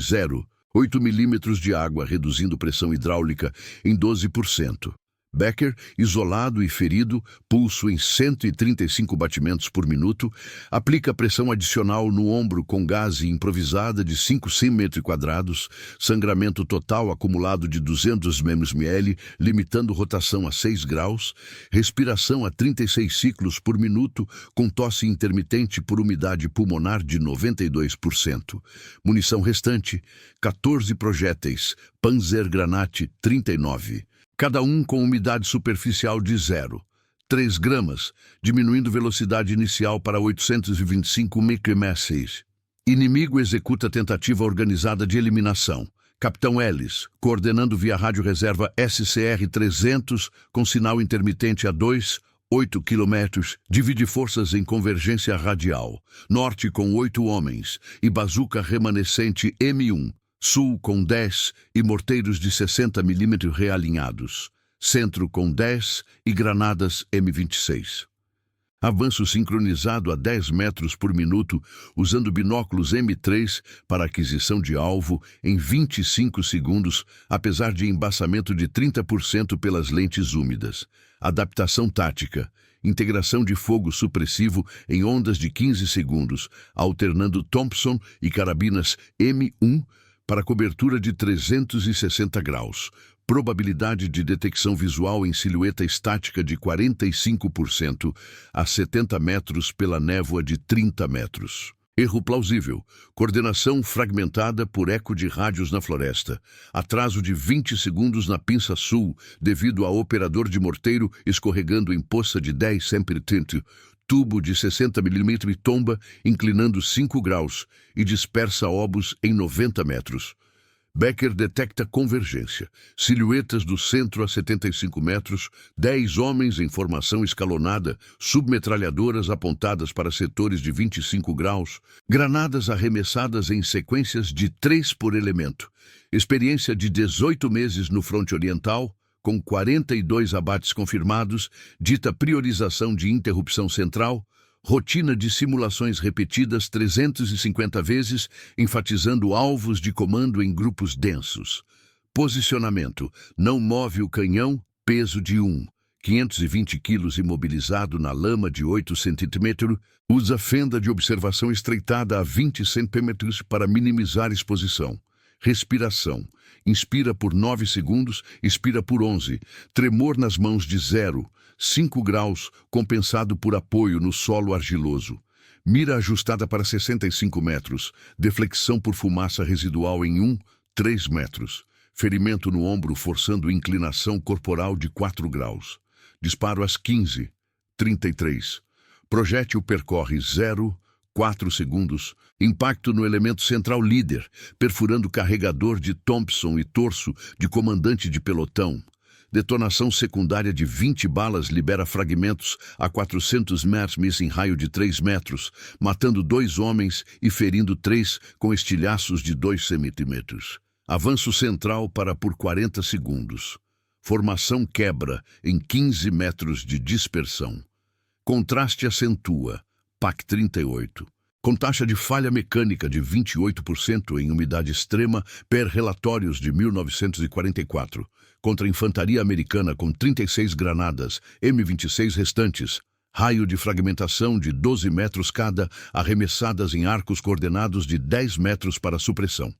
8 milímetros de água, reduzindo pressão hidráulica em 12%. Becker, isolado e ferido, pulso em 135 batimentos por minuto, aplica pressão adicional no ombro com gase improvisada de 5 centímetros quadrados, sangramento total acumulado de 200 ml, limitando rotação a 6 graus, respiração a 36 ciclos por minuto, com tosse intermitente por umidade pulmonar de 92%. Munição restante, 14 projéteis, Panzergranate 39. Cada um com umidade superficial de 0,3 gramas, diminuindo velocidade inicial para 825 microMs. Inimigo executa tentativa organizada de eliminação. Capitão Ellis, coordenando via rádio reserva SCR-300, com sinal intermitente a 8 km, divide forças em convergência radial. Norte com 8 homens e bazuca remanescente M1. Sul com 10 e morteiros de 60 mm realinhados. Centro com 10 e granadas M26. Avanço sincronizado a 10 metros por minuto, usando binóculos M3 para aquisição de alvo em 25 segundos, apesar de embaçamento de 30% pelas lentes úmidas. Adaptação tática. Integração de fogo supressivo em ondas de 15 segundos, alternando Thompson e carabinas M1 para cobertura de 360 graus. Probabilidade de detecção visual em silhueta estática de 45% a 70 metros pela névoa de 30 metros. Erro plausível. Coordenação fragmentada por eco de rádios na floresta. Atraso de 20 segundos na pinça sul, devido a operador de morteiro escorregando em poça de 10 cm. Tubo de 60 mm e tomba, inclinando 5 graus, e dispersa obus em 90 metros. Becker detecta convergência. Silhuetas do centro a 75 metros, 10 homens em formação escalonada, submetralhadoras apontadas para setores de 25 graus, granadas arremessadas em sequências de 3 por elemento. Experiência de 18 meses no fronte oriental, com 42 abates confirmados, dita priorização de interrupção central, rotina de simulações repetidas 350 vezes, enfatizando alvos de comando em grupos densos. Posicionamento: não move o canhão, peso de 520 kg imobilizado na lama de 8 cm, usa fenda de observação estreitada a 20 cm para minimizar exposição. Respiração: inspira por 9 segundos, expira por 11. Tremor nas mãos de 5 graus, compensado por apoio no solo argiloso. Mira ajustada para 65 metros. Deflexão por fumaça residual em 3 metros. Ferimento no ombro forçando inclinação corporal de 4 graus. Disparo às 15h33. Projétil percorre 4 segundos. Impacto no elemento central líder, perfurando carregador de Thompson e torso de comandante de pelotão. Detonação secundária de 20 balas libera fragmentos a 400 metros em raio de 3 metros, matando 2 homens e ferindo 3 com estilhaços de 2 centímetros. Avanço central para por 40 segundos. Formação quebra em 15 metros de dispersão. Contraste acentua. PAC 38. Com taxa de falha mecânica de 28% em umidade extrema, per relatórios de 1944, contra a infantaria americana com 36 granadas, M26 restantes, raio de fragmentação de 12 metros cada, arremessadas em arcos coordenados de 10 metros para supressão.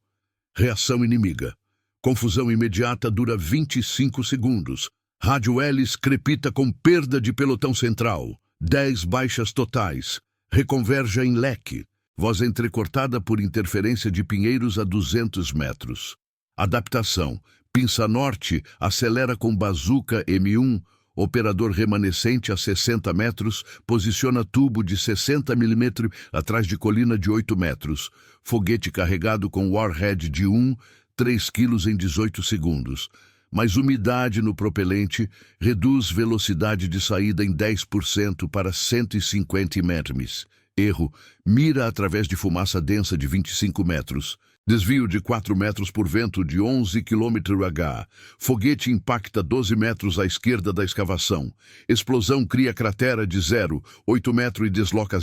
Reação inimiga. Confusão imediata dura 25 segundos. Rádio Hélice crepita com perda de pelotão central. 10 baixas totais. Reconverja em leque. Voz entrecortada por interferência de pinheiros a 200 metros. Adaptação. Pinça Norte acelera com bazuca M1. Operador remanescente a 60 metros. Posiciona tubo de 60 mm atrás de colina de 8 metros. Foguete carregado com warhead de 3 kg em 18 segundos. Mais umidade no propelente reduz velocidade de saída em 10% para 150 metros. Erro: mira através de fumaça densa de 25 metros. Desvio de 4 metros por vento de 11 km/h. Foguete impacta 12 metros à esquerda da escavação. Explosão cria cratera de 8 metros e desloca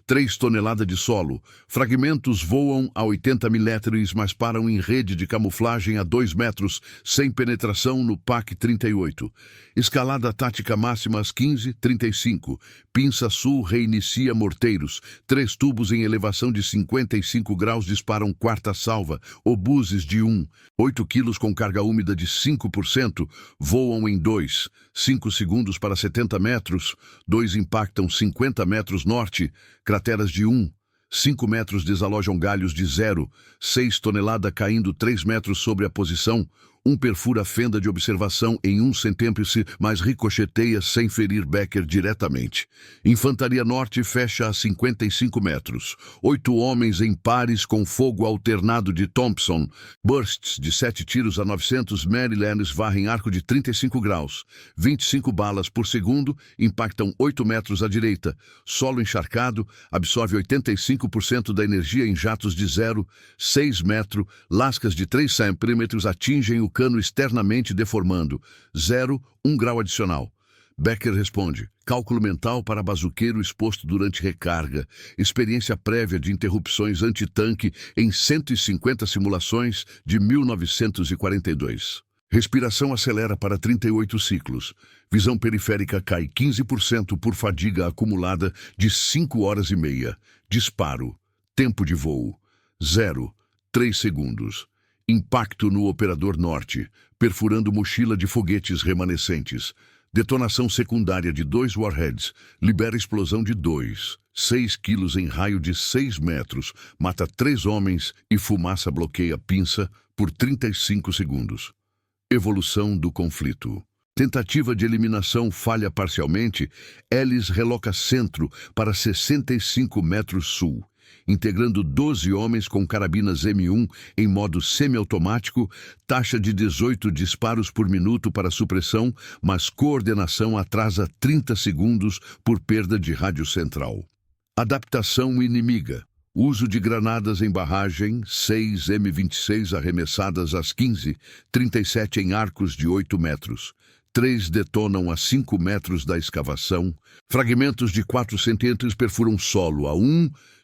3 toneladas de solo. Fragmentos voam a 80 milímetros, mas param em rede de camuflagem a 2 metros, sem penetração no PAC 38. Escalada tática máxima às 15h35. Pinça Sul reinicia morteiros. 3 tubos em elevação de 55 graus disparam quarta salva. Obuses de 8 quilos com carga úmida de 5%, voam em 5 segundos para 70 metros. 2 impactam 50 metros norte. Crateras de 5 metros desalojam galhos de 6 tonelada caindo 3 metros sobre a posição. Perfura fenda de observação em 1 centímetro, mas ricocheteia sem ferir Becker diretamente. Infantaria Norte fecha a 55 metros. 8 homens em pares com fogo alternado de Thompson. Bursts de 7 tiros a 900 Marylands varrem arco de 35 graus. 25 balas por segundo impactam 8 metros à direita. Solo encharcado absorve 85% da energia em jatos de 6 metros. Lascas de 3 centímetros atingem o cano externamente deformando. 1 grau adicional. Becker responde. Cálculo mental para bazuqueiro exposto durante recarga. Experiência prévia de interrupções antitanque em 150 simulações de 1942. Respiração acelera para 38 ciclos. Visão periférica cai 15% por fadiga acumulada de 5 horas e meia. Disparo. Tempo de voo. 3 segundos. Impacto no operador norte, perfurando mochila de foguetes remanescentes. Detonação secundária de 2 warheads, libera explosão de 6 quilos em raio de 6 metros, mata 3 homens e fumaça bloqueia pinça por 35 segundos. Evolução do conflito. Tentativa de eliminação falha parcialmente. Hélice reloca centro para 65 metros sul. integrando 12 homens com carabinas M1 em modo semiautomático, taxa de 18 disparos por minuto para supressão, mas coordenação atrasa 30 segundos por perda de rádio central. Adaptação inimiga. Uso de granadas em barragem, 6 M26 arremessadas às 15, 37 em arcos de 8 metros. 3 detonam a 5 metros da escavação. Fragmentos de 4 centímetros perfuram solo a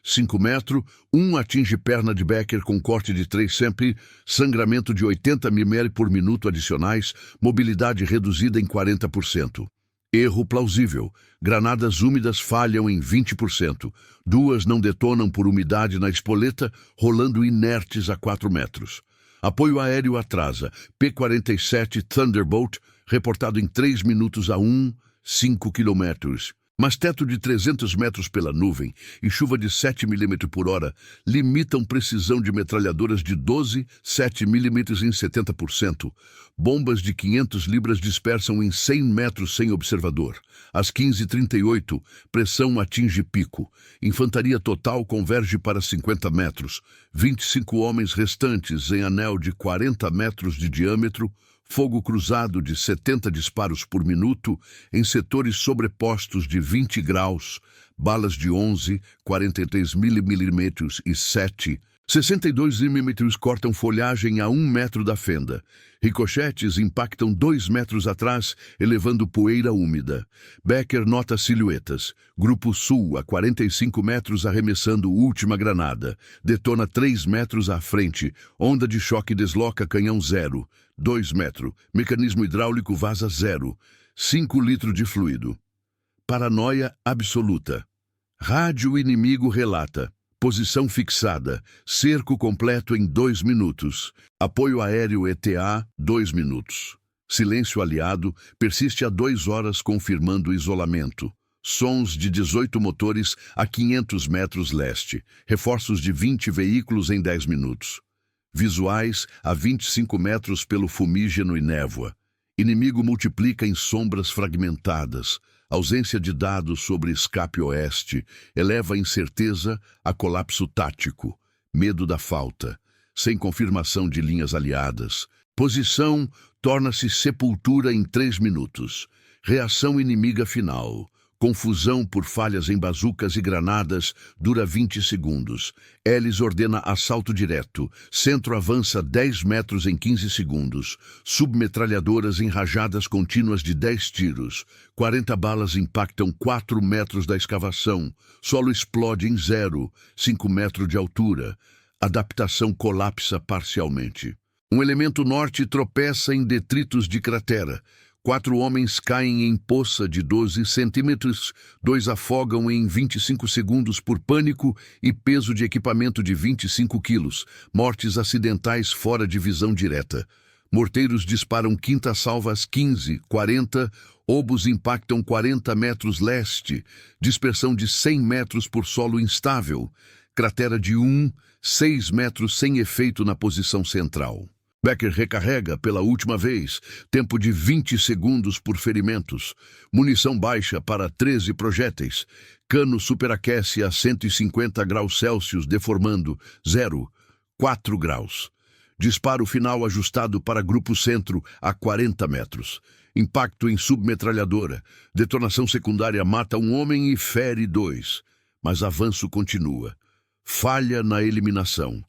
5 metros. 1 atinge perna de Becker com corte de 3 sempre. Sangramento de 80 ml por minuto adicionais. Mobilidade reduzida em 40%. Erro plausível. Granadas úmidas falham em 20%. 2 não detonam por umidade na espoleta, rolando inertes a 4 metros. Apoio aéreo atrasa. P-47 Thunderbolt, reportado em 3 minutos a 5 quilômetros. Mas teto de 300 metros pela nuvem e chuva de 7 mm por hora limitam precisão de metralhadoras de 12, 7 mm em 70%. Bombas de 500 libras dispersam em 100 metros sem observador. Às 15h38, pressão atinge pico. Infantaria total converge para 50 metros. 25 homens restantes em anel de 40 metros de diâmetro. Fogo cruzado de 70 disparos por minuto em setores sobrepostos de 20 graus, balas de 11, 43 mm e 7, 62 mm cortam folhagem a 1 metro da fenda. Ricochetes impactam 2 metros atrás, elevando poeira úmida. Becker nota silhuetas. Grupo Sul, a 45 metros, arremessando última granada. Detona 3 metros à frente. Onda de choque desloca canhão 0. 2 metros. Mecanismo hidráulico vaza 0. 5 litros de fluido. Paranoia absoluta. Rádio inimigo relata. Posição fixada. Cerco completo em 2 minutos. Apoio aéreo ETA, 2 minutos. Silêncio aliado persiste há 2 horas confirmando isolamento. Sons de 18 motores a 500 metros leste. Reforços de 20 veículos em 10 minutos. Visuais a 25 metros pelo fumígeno e névoa. Inimigo multiplica em sombras fragmentadas. Ausência de dados sobre escape oeste eleva a incerteza a colapso tático. Medo da falta. Sem confirmação de linhas aliadas. Posição torna-se sepultura em 3 minutos. Reação inimiga final. Confusão por falhas em bazucas e granadas dura 20 segundos. Ellis ordena assalto direto. Centro avança 10 metros em 15 segundos. Submetralhadoras em rajadas contínuas de 10 tiros. 40 balas impactam 4 metros da escavação. Solo explode em 0, 5 metros de altura. Adaptação colapsa parcialmente. Um elemento norte tropeça em detritos de cratera. 4 homens caem em poça de 12 centímetros, 2 afogam em 25 segundos por pânico e peso de equipamento de 25 quilos, mortes acidentais fora de visão direta. Morteiros disparam quinta salva às 15h40, obus impactam 40 metros leste, dispersão de 100 metros por solo instável, cratera de 6 metros sem efeito na posição central. Becker recarrega pela última vez, tempo de 20 segundos por ferimentos. Munição baixa para 13 projéteis. Cano superaquece a 150 graus Celsius, deformando 4 graus. Disparo final ajustado para grupo centro a 40 metros. Impacto em submetralhadora. Detonação secundária mata 1 homem e fere 2. Mas avanço continua. Falha na eliminação.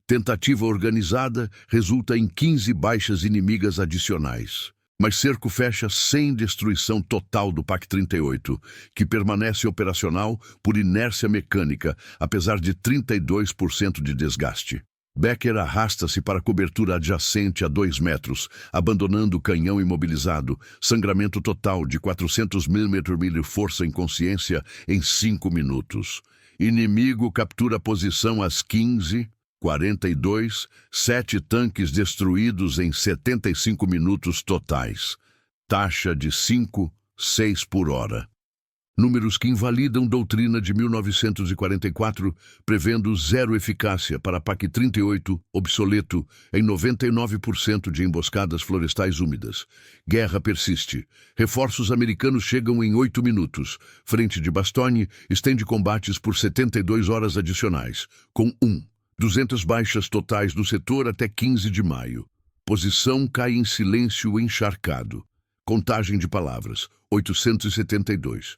Tentativa organizada resulta em 15 baixas inimigas adicionais. Mas cerco fecha sem destruição total do PAC-38, que permanece operacional por inércia mecânica, apesar de 32% de desgaste. Becker arrasta-se para a cobertura adjacente a 2 metros, abandonando o canhão imobilizado. Sangramento total de 400 mm força em consciência em 5 minutos. Inimigo captura posição às 15h42, 7 tanques destruídos em 75 minutos totais. Taxa de 5, 6 por hora. Números que invalidam doutrina de 1944, prevendo zero eficácia para PAC 38, obsoleto em 99% de emboscadas florestais úmidas. Guerra persiste. Reforços americanos chegam em 8 minutos. Frente de Bastogne estende combates por 72 horas adicionais, com 200 baixas totais no setor até 15 de maio. Posição cai em silêncio encharcado. Contagem de palavras, 872.